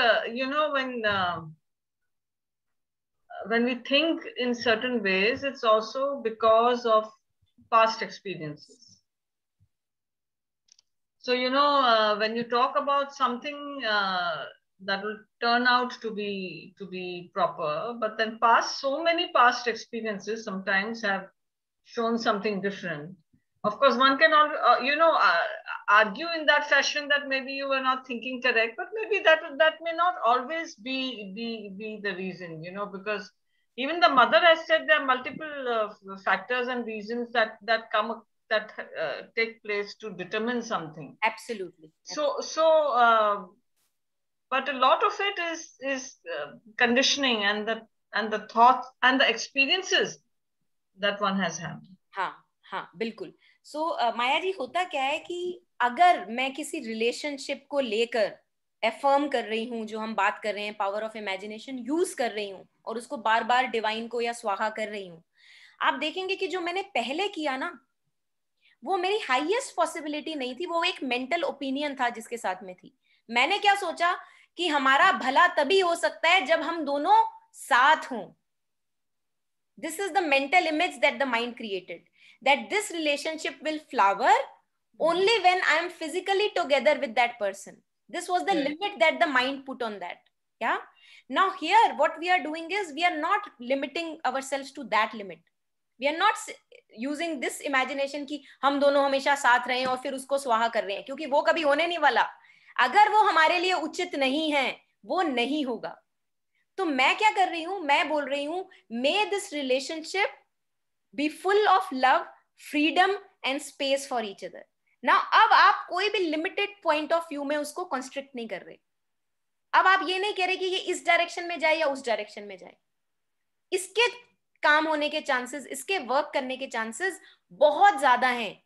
when we think in certain ways, it's also because of past experiences. So when you talk about something that will turn out to be proper, but then so many past experiences sometimes have shown something different. Of course, one can argue in that fashion that maybe you were not thinking correct, but maybe that may not always be the reason, because even the mother has said there are multiple factors and reasons that take place to determine something.
Absolutely.
But a lot of it is conditioning and the thoughts and the experiences that one has had.
हाँ, बिल्कुल. So माया जी, होता क्या है कि अगर मैं किसी relationship को लेकर एफर्म कर रही हूँ, जो हम बात कर रहे हैं, पावर ऑफ इमेजिनेशन यूज कर रही हूँ और उसको बार बार डिवाइन को या स्वाहा कर रही हूँ, आप देखेंगे कि जो मैंने पहले किया ना, वो मेरी हाईएस्ट पॉसिबिलिटी नहीं थी, वो एक मेंटल ओपिनियन था जिसके साथ में थी. मैंने क्या सोचा कि हमारा भला तभी हो सकता है जब हम दोनों साथ हों. This is the mental image that the mind created, that this relationship will flower only when I am physically together with that person. This was the limit that the mind put on that. Yeah. Now here what we are doing is we are not limiting ourselves to that limit. We are not using this imagination कि हम दोनों हमेशा साथ रहें और फिर उसको स्वाहा कर रहे हैं, क्योंकि वो कभी होने नहीं वाला. अगर वो हमारे लिए उचित नहीं है, वो नहीं होगा. तो मैं क्या कर रही हूं, मैं बोल रही हूं, may this relationship be full of love, freedom and space for each other. ना अब आप कोई भी लिमिटेड पॉइंट ऑफ व्यू में उसको कंस्ट्रिक्ट नहीं कर रहे. अब आप ये नहीं कह रहे कि ये इस डायरेक्शन में जाए या उस डायरेक्शन में जाए. इसके काम होने के चांसेस, इसके वर्क करने के चांसेस बहुत ज्यादा हैं.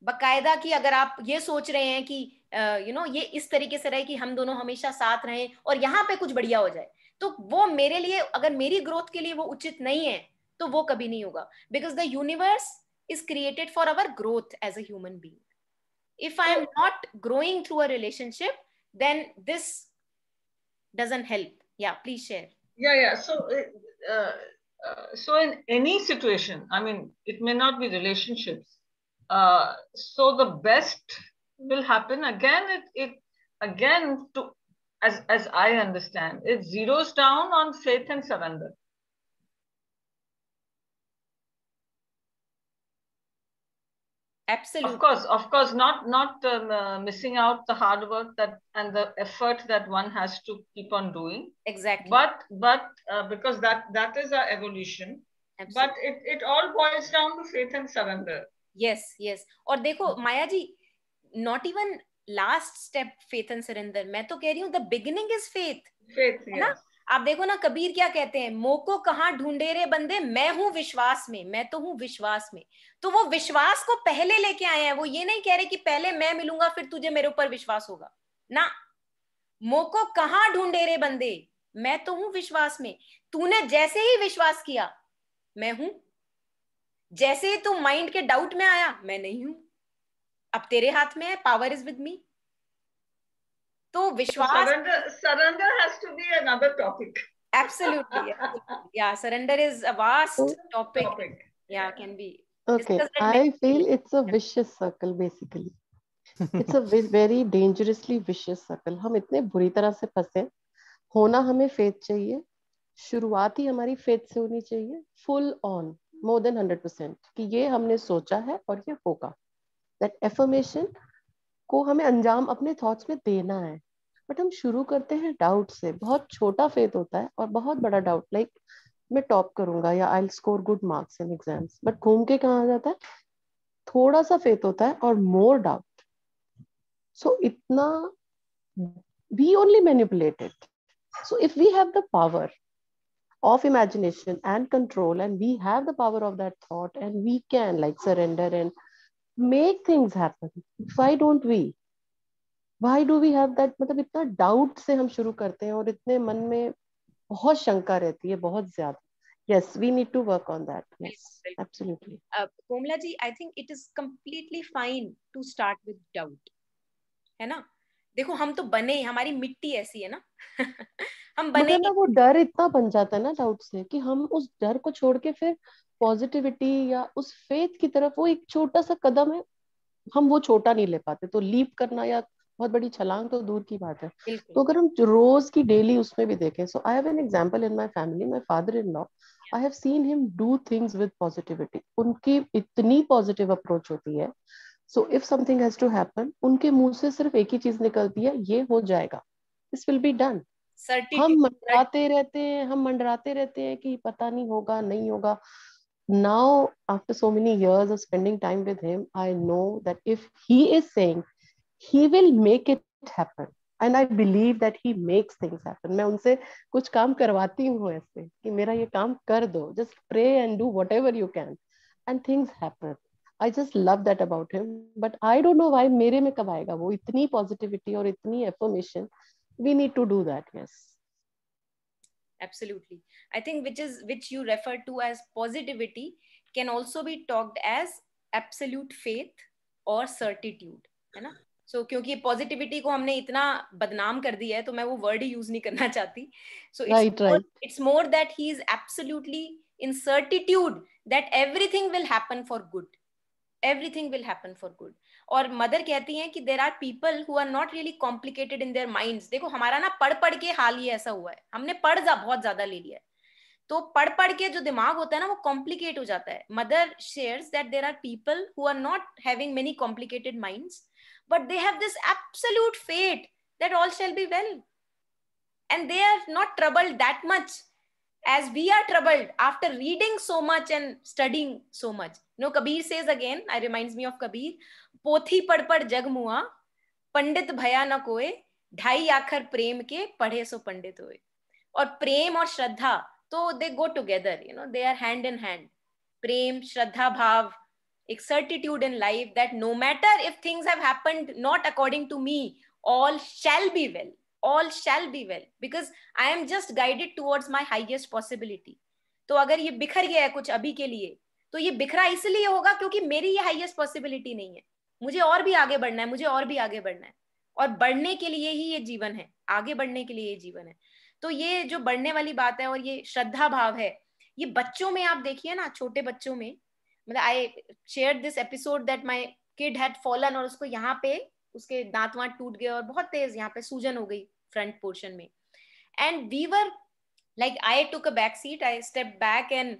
बकायदा कि अगर आप ये सोच रहे हैं कि ये इस तरीके से रहे कि हम दोनों हमेशा साथ रहें और यहाँ पे कुछ बढ़िया हो जाए, तो वो मेरे लिए, अगर मेरी ग्रोथ के लिए वो उचित नहीं है, तो वो कभी नहीं होगा. Because the universe is created for our growth as a human being. If I am not growing through a relationship, then this doesn't help. Yeah, please share.
Yeah. So in any situation, I mean, it may not be relationships. So the best will happen again. It again, to as I understand, it zeroes down on faith and surrender.
Absolutely.
Of course, not missing out the hard work that and the effort that one has to keep on doing.
Exactly.
But because that is our evolution. Absolutely. But it all boils down to faith and surrender.
Yes. और देखो माया जी, not even last step faith and surrender, मैं तो कह रही हूँ the beginning is faith.
Faith,
है ना? आप देखो ना, कबीर क्या कहते हैं, मोको कहाँ ढूंढे रे बंदे, मैं हूं विश्वास में, मैं तो हूं विश्वास में. तो वो विश्वास को पहले लेके आए हैं. वो ये नहीं कह रहे कि पहले मैं मिलूंगा फिर तुझे मेरे ऊपर विश्वास होगा ना. मोको कहाँ ढूंढे रे बंदे, मैं तो हूं विश्वास में. तूने जैसे ही विश्वास किया, मैं हूं. जैसे ही तू माइंड के डाउट में आया, मैं नहीं हूं. अब तेरे हाथ में है, पावर इज विद मी. तो विश्वास,
surrender has to be another topic.
Absolutely. Yeah, surrender is a vast topic. Yeah, can be.
Okay, I feel it's a vicious circle basically. It's a very dangerously vicious circle. हम इतने बुरी तरह से फंसे. होना हमें faith चाहिए. शुरुआत ही हमारी faith से होनी चाहिए. Full on, more than 100%. कि ये हमने सोचा है और ये होगा. That affirmation को हमें अंजाम अपने थॉट्स में देना है. बट हम शुरू करते हैं डाउट से. बहुत छोटा फेथ होता है और बहुत बड़ा डाउट, लाइक मैं टॉप करूंगा या I will score good marks in exams. But घूम के कहाँ आ जाता है, थोड़ा सा फेथ होता है और मोर डाउट. सो इतना we only manipulate it. So if we have the power of imagination and control, and we have the power of that thought, and we can like surrender and make things happen, why don't we? Why do we have that? मतलब इतना doubt से हम शुरू करते हैं और इतने मन में बहुत शंका रहती है, बहुत ज्यादा. Yes, we need to work on that. Yes, absolutely.
Komla ji, I think it is completely fine to start with doubt. है ना? देखो हम तो बने, हमारी मिट्टी ऐसी है ना. हम बने.
मगर ना वो डर इतना बन जाता है ना डाउट से कि हम उस डर को छोड़ के फिर पॉजिटिविटी या उस फेथ की तरफ, वो एक छोटा सा कदम है, हम वो छोटा नहीं ले पाते. तो लीप करना या बहुत बड़ी छलांग तो दूर की बात है। तो अगर हम रोज की डेली उसमें भी देखें, so I have an example in my family, my father in law, I have seen him do things with positivity. उनकी इतनी पॉजिटिव अप्रोच होती है, so if something has to happen, उनके मुंह से सिर्फ एक ही चीज निकलती है, ये हो जाएगा, दिस विल बी डन। हम मंडराते रहते हैं कि पता नहीं होगा, नहीं होगा। Now, after so many years of spending time with him, I know that if he is saying, he will make it happen. And I believe that he makes things happen. मैं उनसे कुछ काम करवाती हूँ ऐसे कि मेरा ये काम कर दो. Just pray and do whatever you can. And things happen. I just love that about him. But I don't know why मेरे में कब आएगा वो इतनी positivity और इतनी affirmation. We need to do that, yes.
Absolutely. I think which you refer to as positivity can also be talked as absolute faith or certitude, है ना? So क्योंकि positivity को हमने इतना बदनाम कर दिया है, तो मैं वो word ही use नहीं करना चाहती. So it's more that he is absolutely in certitude that everything will happen for good. Everything will happen for good. और मदर कहती हैं कि there are people who are not really complicated in their minds. देखो हमारा ना पढ़ के हाल ही ऐसा हुआ है, हमने बहुत ज्यादा ले लिया है, तो पढ़ के जो दिमाग होता है ना वो कॉम्प्लिकेट हो जाता है. Mother shares that there are people who are not having many complicated minds, but they have this absolute faith that all shall be well, and they are not troubled that much as we are troubled after reading so much and studying so much. Kabir says again, I reminds me of Kabir, पोथी पढ़ जग मुआ, पंडित भया न कोय, ढाई आखर प्रेम के पढ़े सो पंडित होए. और प्रेम और श्रद्धा तो they go together, they are hand in hand. प्रेम, श्रद्धा भाव, एक certitude in life that no matter if things have happened not according to me, all shall be well. All shall be well because I am just guided towards my highest possibility. तो अगर ये बिखर गया है कुछ अभी के लिए, तो ये बिखरा इसलिए होगा क्योंकि मेरी ये हाईएस्ट पॉसिबिलिटी नहीं है. मुझे और भी आगे बढ़ना है, मुझे और भी आगे बढ़ना है, और बढ़ने के लिए ही ये जीवन है, आगे बढ़ने के लिए ये जीवन है. तो ये जो बढ़ने वाली बात है और ये श्रद्धा भाव है, ये बच्चों में आप देखिए ना, छोटे बच्चों में. मतलब I shared this episode that my kid had fallen, और उसको यहाँ पे उसके दांत वांत टूट गए और बहुत तेज यहाँ पे सूजन हो गई फ्रंट पोर्शन में. And we were like I took a back seat, I stepped back, and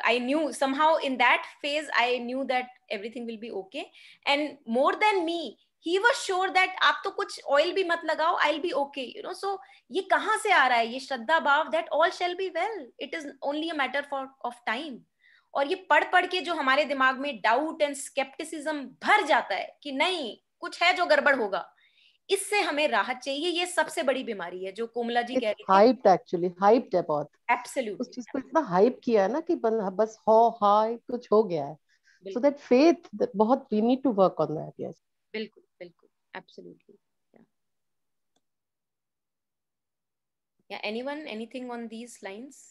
I knew somehow in that phase I knew that everything will be okay. And more than me, he was sure that आप तो कुछ oil भी मत लगाओ, I'll be okay, so ये कहाँ से आ रहा है ये श्रद्धा भाव that all shall be well, it is only a matter of time. और ये पढ़ के जो हमारे दिमाग में डाउट एंड स्केप्टिसिज्म भर जाता है कि नहीं कुछ है जो गड़बड़ होगा, इससे हमें राहत चाहिए. ये सबसे बड़ी बीमारी है जो कोमला जी कह रही थी.
हाइप्ड, एक्चुअली हाइप्ड है बहुत.
एब्सोल्युटली
उस चीज को इतना हाइप किया है ना कि बस हाय कुछ हो गया है. सो दैट फेथ बहुत, we need to work on that. Yes,
बिल्कुल बिल्कुल, एब्सोल्युटली. या anyone, anything on these lines?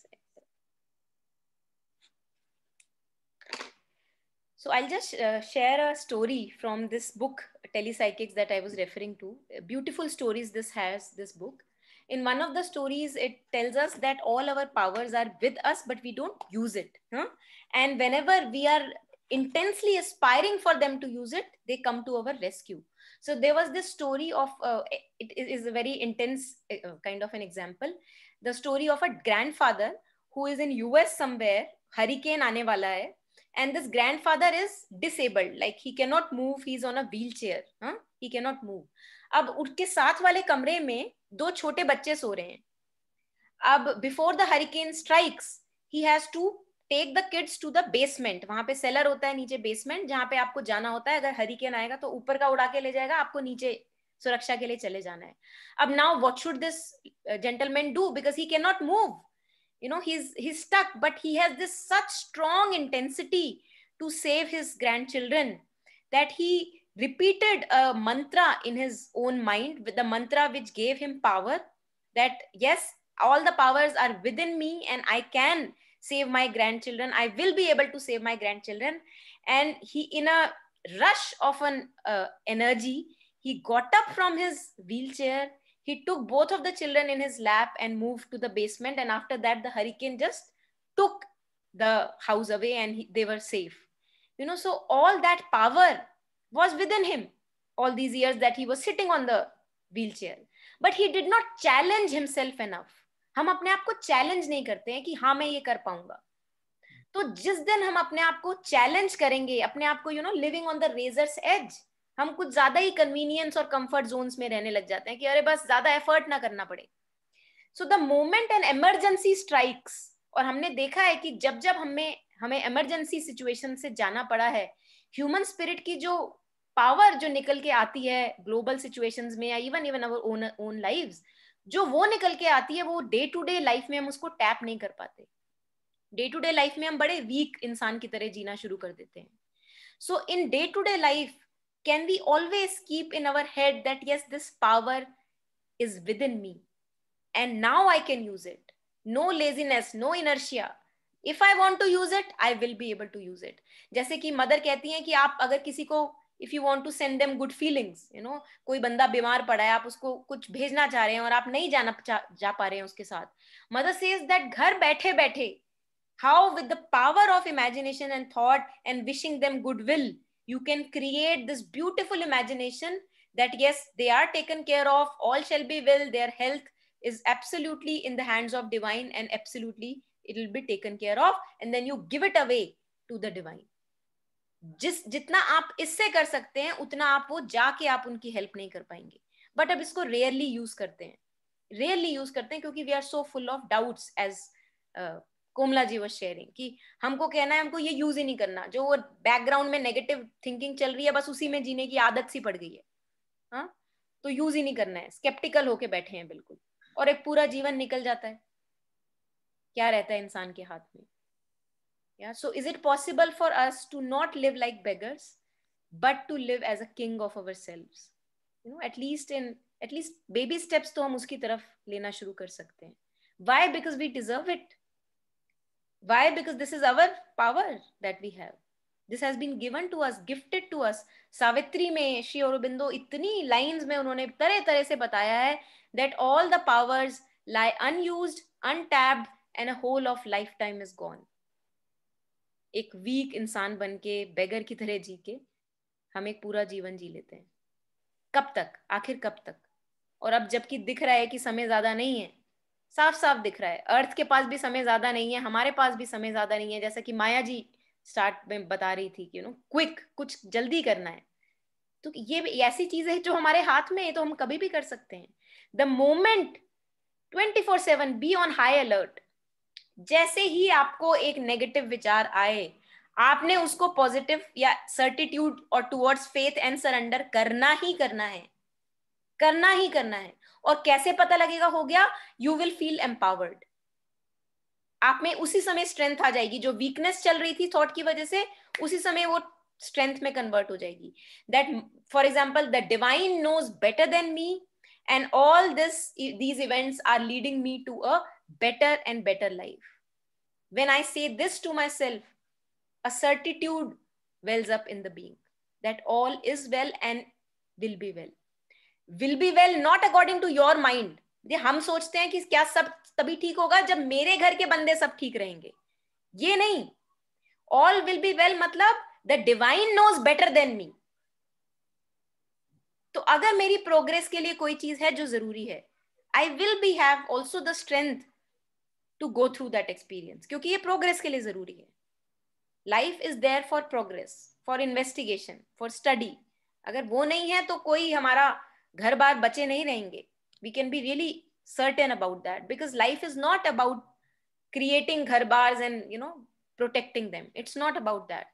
So I'll just share a story from this book, Telepsychics, that I was referring to. Beautiful stories this book. In one of the stories, it tells us that all our powers are with us, but we don't use it. And whenever we are intensely aspiring for them to use it, they come to our rescue. So there was this story of, it is a very intense kind of an example. The story of a grandfather who is in US somewhere, hurricane aane wala hai, and this grandfather is disabled, like he cannot move, he's on a wheelchair, he cannot move. अब उसके साथ वाले कमरे में दो छोटे बच्चे सो रहे हैं. अब before the hurricane strikes, he has to take the kids to the basement. वहां पे सेलर होता है नीचे, बेसमेंट, जहां पे आपको जाना होता है. अगर हरिकेन आएगा तो ऊपर का उड़ा के ले जाएगा, आपको नीचे सुरक्षा के लिए चले जाना है. अब now what should this gentleman do, because he cannot move, he's stuck, but he has this such strong intensity to save his grandchildren that he repeated a mantra in his own mind, with the mantra which gave him power, that yes, all the powers are within me and I can save my grandchildren, I will be able to save my grandchildren. And he, in a rush of an energy, he got up from his wheelchair, he took both of the children in his lap and moved to the basement. And after that, the hurricane just took the house away and they were safe. So all that power was within him. all these years that he was sitting on the wheelchair, but he did not challenge himself enough. हम अपने आप को challenge नहीं करते हैं कि हाँ मैं ये कर पाऊंगा. तो जिस दिन हम अपने आप को चैलेंज करेंगे, अपने आप को living on the razor's edge, हम कुछ ज्यादा ही कन्वीनियंस और कंफर्ट जोन्स में रहने लग जाते हैं कि अरे बस ज्यादा एफर्ट ना करना पड़े. So the moment an emergency strikes, और हमने देखा है कि जब जब हमें इमरजेंसी सिचुएशन से जाना पड़ा है, ह्यूमन स्पिरिट की जो पावर जो निकल के आती है ग्लोबल सिचुएशंस में या इवन अवर ओन लाइव्स, जो वो निकल के आती है, वो डे टू डे लाइफ में हम उसको टैप नहीं कर पाते. डे टू डे लाइफ में हम बड़े वीक इंसान की तरह जीना शुरू कर देते हैं. So in day to day life can we always keep in our head that yes this power is within me and now I can use it. No laziness, no inertia. If I want to use it, I will be able to use it. जैसे कि mother कहती हैं कि आप अगर किसी को if you want to send them good feelings, कोई बंदा बीमार पड़ा है, आप उसको कुछ भेजना चाह रहे हैं और आप नहीं जा पा रहे हैं उसके साथ, मदर says that घर बैठे बैठे, how with the power of imagination and thought and wishing them goodwill, you can create this beautiful imagination that yes, they are taken care of, all shall be well, their health is absolutely in the hands of divine and absolutely it will be taken care of, and then you give it away to the divine. जितना आप इससे कर सकते हैं उतना आप वो जाके आप उनकी हेल्प नहीं कर पाएंगे. बट अब इसको रेयरली यूज करते हैं क्योंकि we are so full of doubts, as Komala ji was sharing, कि हमको कहना है हमको ये यूज ही नहीं करना, जो वो बैकग्राउंड में नेगेटिव थिंकिंग चल रही है बस उसी में जीने की आदत सी पड़ गई है. हाँ, तो यूज ही नहीं करना है, स्केप्टिकल होके बैठे हैं बिल्कुल, और एक पूरा जीवन निकल जाता है. क्या रहता है इंसान के हाथ में? Yeah, so is it possible for us to not live like beggars, but to live as a king of ourselves? At least baby steps तो हम उसकी तरफ लेना शुरू कर सकते हैं. Why? Because we deserve it. Why? Because this is our power that we have. This has been given to us, gifted to us. Savitri में श्री अरबिंदो इतनी लाइंस में उन्होंने तरह तरह से बताया है that all the powers lie unused, untapped, and a whole of lifetime is gone. एक वीक इंसान बन के बेगर की तरह जी के हम एक पूरा जीवन जी लेते हैं. कब तक? आखिर कब तक? और अब जबकि दिख रहा है कि समय ज्यादा नहीं है, साफ साफ दिख रहा है, अर्थ के पास भी समय ज्यादा नहीं है, हमारे पास भी समय ज्यादा नहीं है. जैसा कि माया जी स्टार्ट में बता रही थी कि क्विक, कुछ जल्दी करना है. तो ये ऐसी चीज है जो हमारे हाथ में है, तो हम कभी भी कर सकते हैं. The moment 24/7 be on high alert. जैसे ही आपको एक नेगेटिव विचार आए, आपने उसको पॉजिटिव या सर्टिट्यूड और टुवर्ड्स फेथ एंड सरेंडर करना ही करना है. और कैसे पता लगेगा हो गया? You will feel empowered. आप में उसी समय स्ट्रेंथ आ जाएगी. जो वीकनेस चल रही थी थॉट की वजह से, उसी समय वो स्ट्रेंथ में कन्वर्ट हो जाएगी. That for example the divine knows better than me and all these events are leading me to a better and better life. When I say this to myself, a certitude wells up in the being that all is well and will be well. Will be well not according to your mind. हम सोचते हैं कि क्या सब तभी ठीक होगा जब मेरे घर के बंदे सब ठीक रहेंगे. ये नहीं. All will be well मतलब the divine knows better than me. तो अगर मेरी प्रोग्रेस के लिए कोई चीज है जो जरूरी है, I will be have also the strength to go through that experience, क्योंकि ये प्रोग्रेस के लिए जरूरी है. Life is there for progress, for investigation, for study. अगर वो नहीं है तो कोई हमारा घर बार बचे नहीं रहेंगे. We can be really certain about that, because life is not about creating घर bars and protecting them. It's not about that.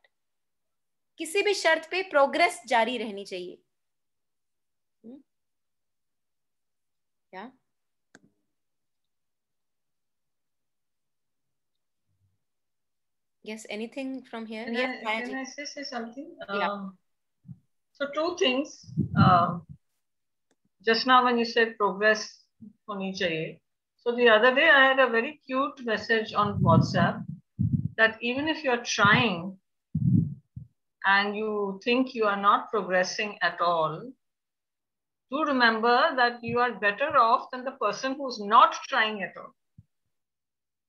किसी भी शर्त पे प्रोग्रेस जारी रहनी चाहिए. Yeah. Yes, anything from here?
Can I say something?
Yeah.
So two things. Just now when you said progress honi chahiye. So the other day I had a very cute message on WhatsApp that even if you're trying and you think you are not progressing at all, do remember that you are better off than the person who's not trying at all.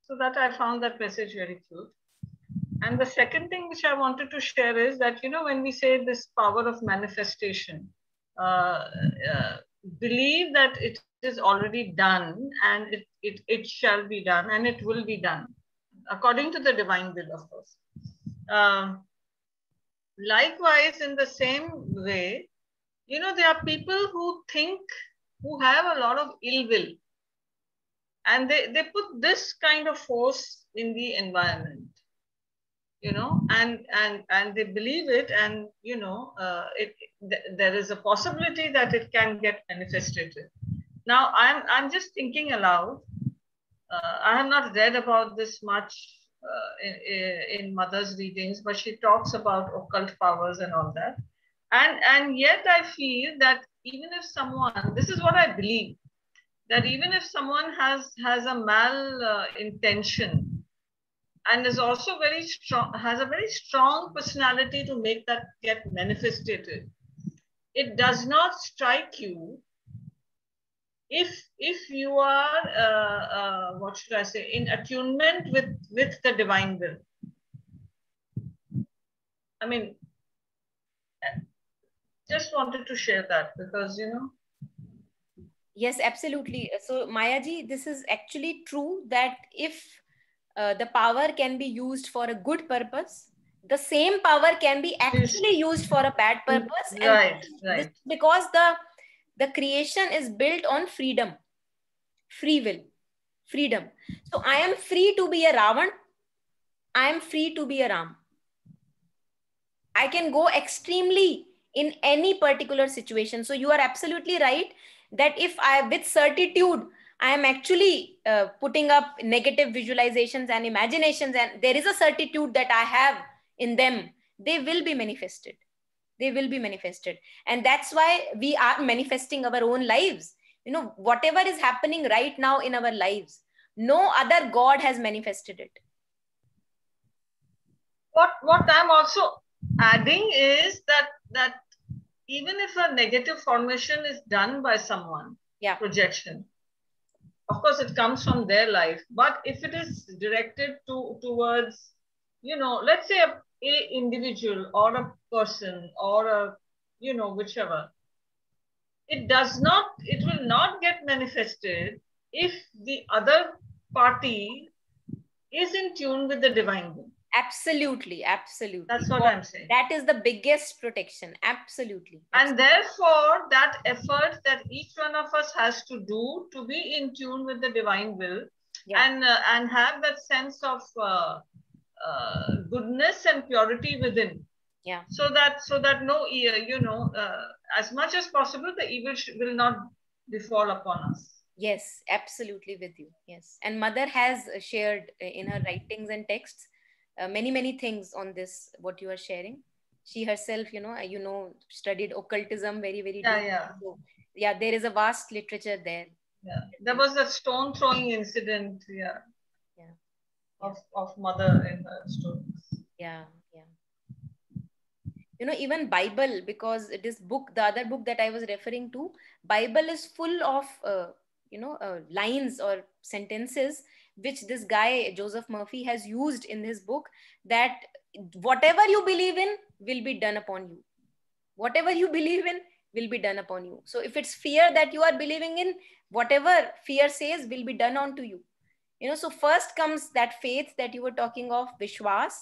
So that I found that message very cute. And the second thing which I wanted to share is that, when we say this power of manifestation, believe that it is already done, and it shall be done, and it will be done according to the divine will, of course. Likewise, in the same way, you know, there are people who have a lot of ill will, and they put this kind of force in the environment, you know, and they believe it, and you know, there is a possibility that it can get manifested. Now I'm just thinking aloud. I have not read about this much in Mother's readings, but she talks about occult powers and all that. And yet I feel that even if someone, this is what I believe, that even if someone has a mal intention and is also very strong, has a very strong personality to make that get manifested, it does not strike you if you are what should I say, in attunement with the divine will. I mean, just wanted to share that because, you know.
Yes, absolutely. So Mayaji, this is actually true that if the power can be used for a good purpose, the same power can be actually used for a bad purpose.
Right,
and this because the creation is built on freedom, free will, freedom. So I am free to be a Ravan. I am free to be a Ram. I can go extremely in any particular situation. So you are absolutely right that if I, with certitude, I am actually putting up negative visualizations and imaginations, and there is a certitude that I have in them, they will be manifested. They will be manifested. And that's why we are manifesting our own lives. You know, whatever is happening right now in our lives, no other God has manifested it.
What I'm also adding is that even if a negative formation is done by someone, projection, of course it comes from their life, but if it is directed towards, you know, let's say a individual or a person or a, you know, whichever, it will not get manifested if the other party is in tune with the divine will.
Absolutely, absolutely.
That's what I'm saying.
That is the biggest protection. Absolutely.
And therefore, that effort that each one of us has to do to be in tune with the divine will, and have that sense of goodness and purity within.
Yeah.
So that no, you know, as much as possible, the evil will not befall upon us.
Yes, absolutely with you. Yes. And Mother has shared in her writings and texts many things on this, what you are sharing. She herself, you know, studied occultism very deeply. So, yeah, there is a vast literature there.
Yeah, there was a stone throwing incident. Of Mother in her stories.
Yeah. You know, even Bible, because this book, the other book that I was referring to, Bible is full of you know, lines or sentences which this guy Joseph Murphy has used in his book, that whatever you believe in will be done upon you. Whatever you believe in will be done upon you. So if it's fear that you are believing in, whatever fear says will be done onto you. You know, so first comes that faith that you were talking of, Vishwas.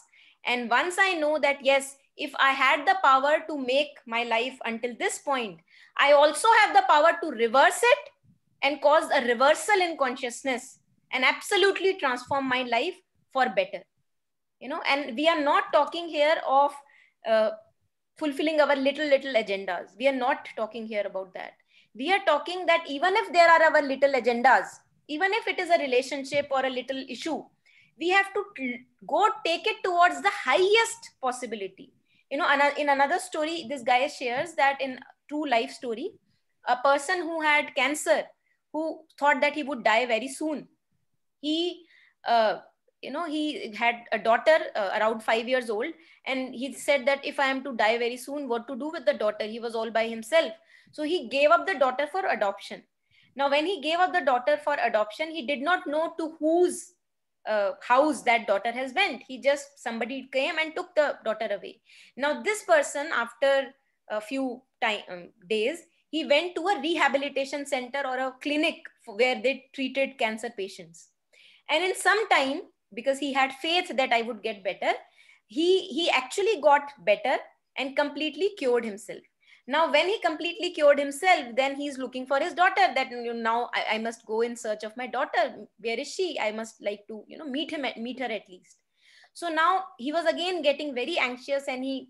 And once I know that, yes, if I had the power to make my life until this point, I also have the power to reverse it and cause a reversal in consciousness and absolutely transform my life for better. You know, and we are not talking here of fulfilling our little agendas. We are not talking here about that. We are talking that even if there are our little agendas, even if it is a relationship or a little issue, we have to go take it towards the highest possibility. You know, in another story, this guy shares that in true life story, a person who had cancer, who thought that he would die very soon, he you know, he had a daughter around 5 years old, and he said that if I am to die very soon, what to do with the daughter? He was all by himself. So he gave up the daughter for adoption. Now, when he gave up the daughter for adoption, he did not know to whose house that daughter has went. He just, somebody came and took the daughter away. Now, this person, after a few days, he went to a rehabilitation center or a clinic where they treated cancer patients. And in some time, because he had faith that I would get better, he actually got better and completely cured himself. Now, when he completely cured himself, then he's looking for his daughter, that now I must go in search of my daughter. Where is she? I must like to, meet her at least. So now he was again getting very anxious, and he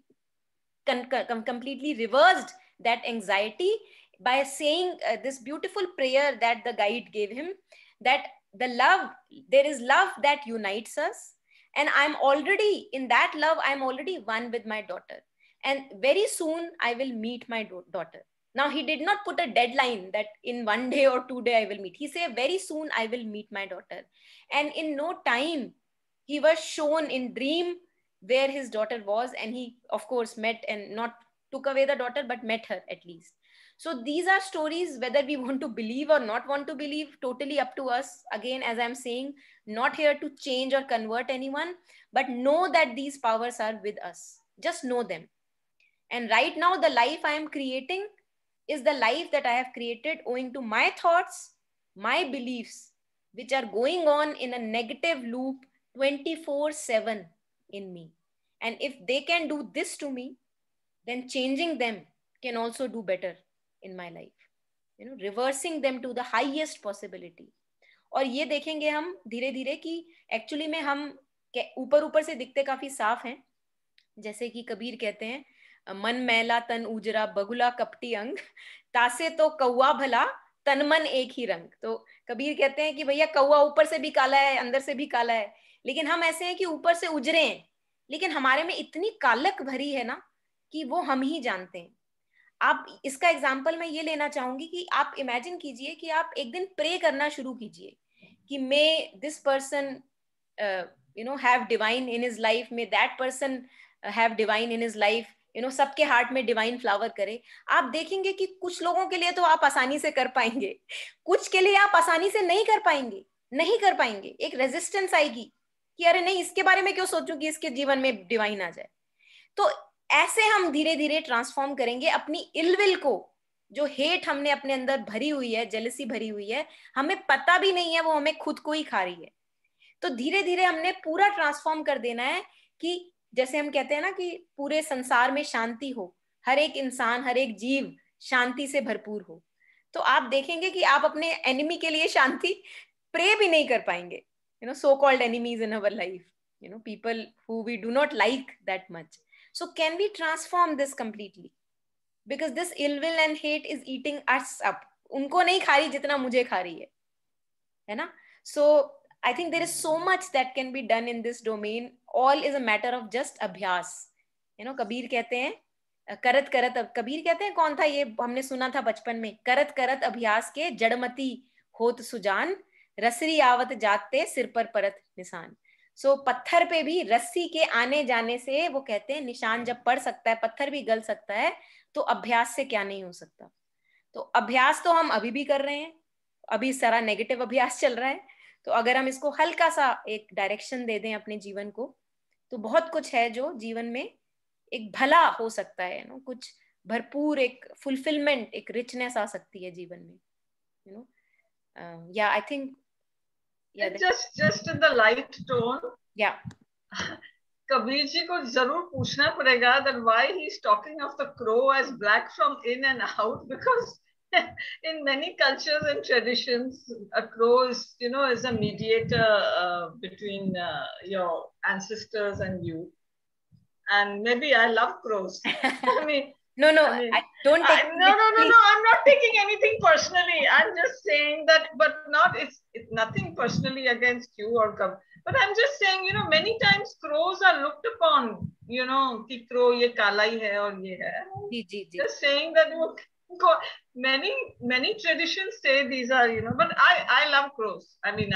completely reversed that anxiety by saying this beautiful prayer that the guide gave him, that there is love that unites us, and I'm already in that love, I'm already one with my daughter, and very soon I will meet my daughter. Now, he did not put a deadline that in 1 day or 2 days I will meet. He said very soon I will meet my daughter. And in no time, he was shown in dream where his daughter was, and he of course met, and not took away the daughter, but met her at least. So these are stories, whether we want to believe or not want to believe, totally up to us. Again, as I'm saying, not here to change or convert anyone, but know that these powers are with us. Just know them. And right now, the life I am creating is the life that I have created owing to my thoughts, my beliefs, which are going on in a negative loop 24/7 in me. And if they can do this to me, then changing them can also do better in my life. Reversing them to the highest possibility. और ये देखेंगे हम धीरे धीरे कि actually में हम ऊपर ऊपर से दिखते काफी साफ हैं, जैसे कि कबीर कहते हैं, मन मैला तन उजरा बगुला कपटी अंग, तासे तो कौवा भला तन मन एक ही रंग. तो कबीर कहते हैं कि भैया कौवा ऊपर से भी काला है, अंदर से भी काला है, लेकिन हम ऐसे हैं कि ऊपर से उजरे हैं, लेकिन हमारे में इतनी कालक भरी है ना कि वो हम ही जानते हैं. आप इसका एग्जाम्पल मैं ये लेना चाहूंगी कि आप इमेजिन कीजिए कि आप एक दिन प्रे करना शुरू कीजिए कि may this person have divine in his life, may that person have divine in his life, सबके हार्ट में डिवाइन फ्लावर करे. आप देखेंगे कि कुछ लोगों के लिए तो आप आसानी से कर पाएंगे, कुछ के लिए आप आसानी से नहीं कर पाएंगे. एक रेजिस्टेंस आएगी कि अरे नहीं, इसके बारे में क्यों सोचूं कि इसके जीवन में डिवाइन आ जाए. तो ऐसे हम धीरे धीरे ट्रांसफॉर्म करेंगे अपनी इलविल को, जो हेट हमने अपने अंदर भरी हुई है, जेलसी भरी हुई है, हमें पता भी नहीं है, वो हमें खुद को ही खा रही है. तो धीरे धीरे हमने पूरा ट्रांसफॉर्म कर देना है कि जैसे हम कहते हैं ना कि पूरे संसार में शांति हो, हर एक इंसान, हर एक जीव शांति से भरपूर हो. तो आप देखेंगे कि आप अपने एनिमी के लिए शांति प्रे भी नहीं कर पाएंगे. So called enemies in our life, people who we do not like that much. So can we transform this completely? Because this ill will and hate is eating us up. उनको नहीं खा रही जितना मुझे खा रही है ना? So I think there is so much that can be done in this domain. All is a matter of just अभ्यास. कबीर कहते हैं करत करत, कबीर कहते हैं, कौन था ये, हमने सुना था बचपन में, करत करत अभ्यास के जड़मती होत सुजान, रसरी आवत जाते सिर पर परत निशान. सो पत्थर पे भी रस्सी के आने जाने से वो कहते हैं निशान जब पड़ सकता है, पत्थर भी गल सकता है, तो अभ्यास से क्या नहीं हो सकता. तो अभ्यास तो हम अभी भी कर रहे हैं, अभी सारा नेगेटिव अभ्यास चल रहा है. तो अगर हम इसको हल्का सा एक डायरेक्शन दे दें अपने जीवन को, तो बहुत कुछ है जो जीवन में एक भला हो सकता है. कुछ भरपूर एक फुलफिलमेंट, एक रिचनेस आ सकती है जीवन में. Yeah, I think.
Yeah, just in the light tone.
Yeah.
Kabir ji ko zarur पूछना पड़ेगा that why he's talking of the crow as black from in and out, because in many cultures and traditions, a crow is, is a mediator between your ancestors and you. And maybe I love crows. I mean,
No, I don't take
no, I'm not taking anything personally. I'm just saying that, but it's nothing personally against you or Kabir. But I'm just saying, many times crows are looked upon, ki crow ye kala hi hai aur ye hai. Just saying that many traditions say these are, but I love crows. I mean,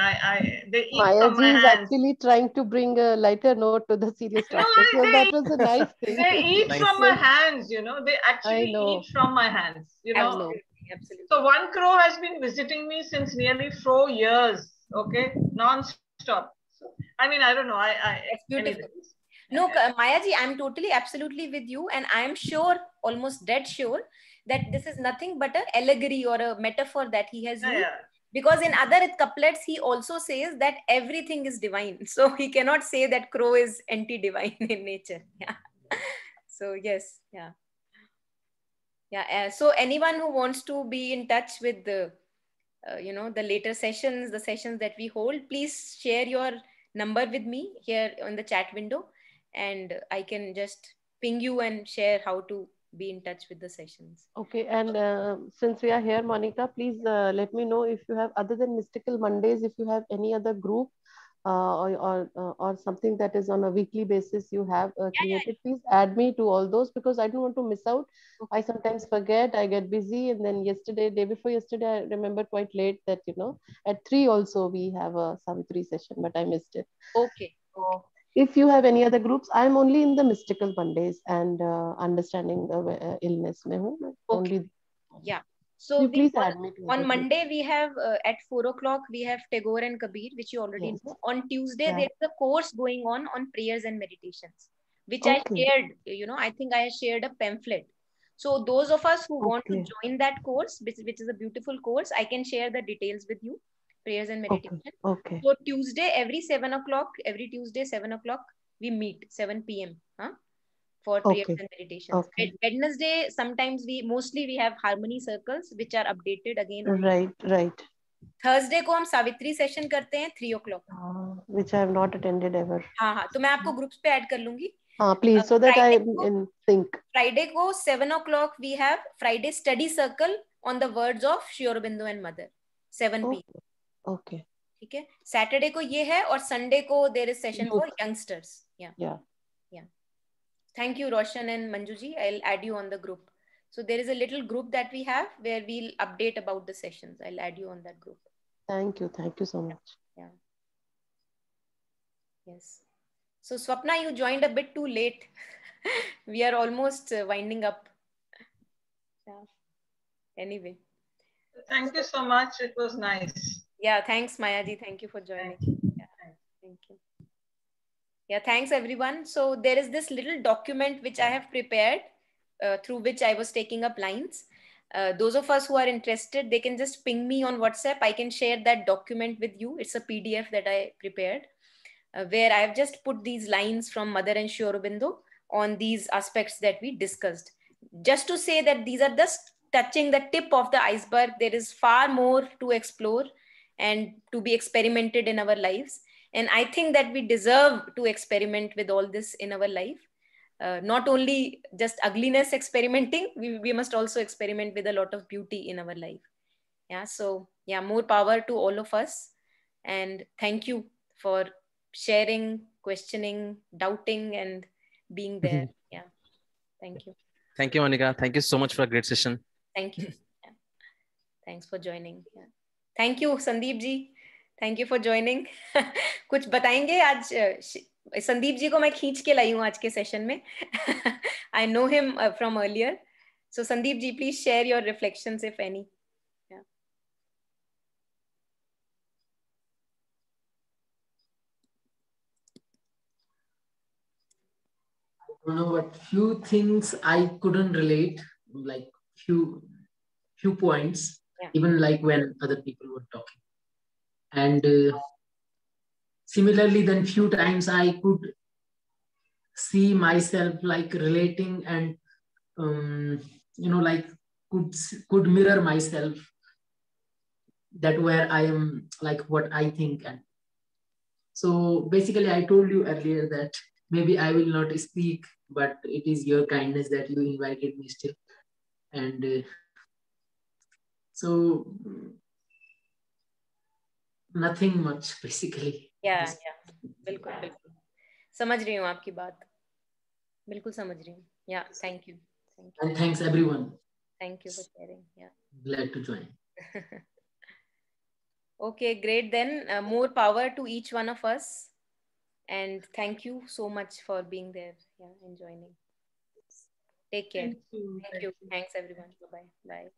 they eat from my hands.
Maya ji is actually trying to bring a lighter note to the serious topic. So that was a nice thing.
They eat from my hands, They actually eat from my hands,
Absolutely.
So one crow has been visiting me since nearly 4 years, okay, non-stop. So, I mean, I don't know.
That's beautiful. No, Maya ji, I'm totally, absolutely with you. And I'm sure, almost dead sure, that this is nothing but a allegory or a metaphor that he has used.
Yeah.
Because in other couplets, he also says that everything is divine. So he cannot say that crow is anti-divine in nature. Yeah. So yes, yeah. Yeah. So anyone who wants to be in touch with the, the later sessions, the sessions that we hold, please share your number with me here on the chat window, and I can just ping you and share how to be in touch with the sessions.
Okay, and since we are here, Monica, please let me know if you have, other than Mystical Mondays, if you have any other group or something that is on a weekly basis you have created. Please add me to all those, because I don't want to miss out.
Okay.
I sometimes forget, I get busy, and then day before yesterday, I remember quite late that, at 3 also we have a Savitri session, but I missed it.
Okay.
So if you have any other groups, I'm only in the Mystical Mondays and Understanding the Illness. Only.
Yeah. So
you please add me to
on Monday we have at 4 o'clock we have Tagore and Kabir, which you already know. On Tuesday there is a course going on prayers and meditations, which I shared. I think I shared a pamphlet. So those of us who want to join that course, which is a beautiful course, I can share the details with you. Prayers and meditation.
Okay.
So Tuesday every 7 o'clock, every Tuesday 7 o'clock we meet 7 p.m. For prayers and meditations. Wednesday, sometimes mostly we have harmony circles, which are updated again.
Right.
Thursday को हम Savitri session करते हैं 3 o'clock.
Which I have not attended ever.
हाँ, तो मैं आपको groups पे add कर लूँगी.
Please, so that I in sync.
Friday को 7 o'clock we have Friday study circle on the words of Sri Aurobindo and Mother. 7 p.m.
Okay.
ठीक है. Saturday को ये है और Sunday को there is session for youngsters. Yeah. Thank you, Roshan and Manjuji. I'll add you on the group. So there is a little group that we have where we'll update about the sessions. I'll add you on that group.
Thank you. Thank you so much.
Yeah. Yes. So Swapna, you joined a bit too late. We are almost winding up. Yeah. Anyway.
Thank you so much. It was nice.
Yeah. Thanks, Mayaji. Thank you for joining. Yeah. Thank you. Yeah, thanks everyone. So there is this little document which I have prepared through which I was taking up lines. Those of us who are interested, they can just ping me on WhatsApp. I can share that document with you. It's a PDF that I prepared where I have just put these lines from Mother and Sri Aurobindo on these aspects that we discussed. Just to say that these are just touching the tip of the iceberg. There is far more to explore and to be experimented in our lives. And I think that we deserve to experiment with all this in our life. Not only just ugliness experimenting, we must also experiment with a lot of beauty in our life. Yeah, so yeah, more power to all of us. And thank you for sharing, questioning, doubting, and being there. Yeah, thank you.
Thank you, Monica. Thank you so much for a great session.
Thank you. Yeah. Thanks for joining. Yeah. Thank you, Sandeep ji. Thank you for joining. कुछ बताएंगे आज? संदीप जी को मैं खींच के लाई हूँ आज के सेशन में. I know him from earlier. So Sandeep ji, please share your reflections if any. Yeah.
I don't know, but few things I couldn't relate, like few points, even like when other people were talking. And similarly, then few times I could see myself like relating and, like could mirror myself that where I am, like what I think. And so basically I told you earlier that maybe I will not speak, but it is your kindness that you invited me still. And so nothing much basically.
Yeah. बिल्कुल बिल्कुल समझ रही हूँ आपकी बात. बिल्कुल समझ रही हूँ. Yeah, thank you.
And thanks everyone.
Thank you for sharing. Yeah.
Glad to join.
Okay, great. Then more power to each one of us. And thank you so much for being there, and joining. Take care.
Thank you.
Thank you. Thanks everyone. Bye-bye. Bye.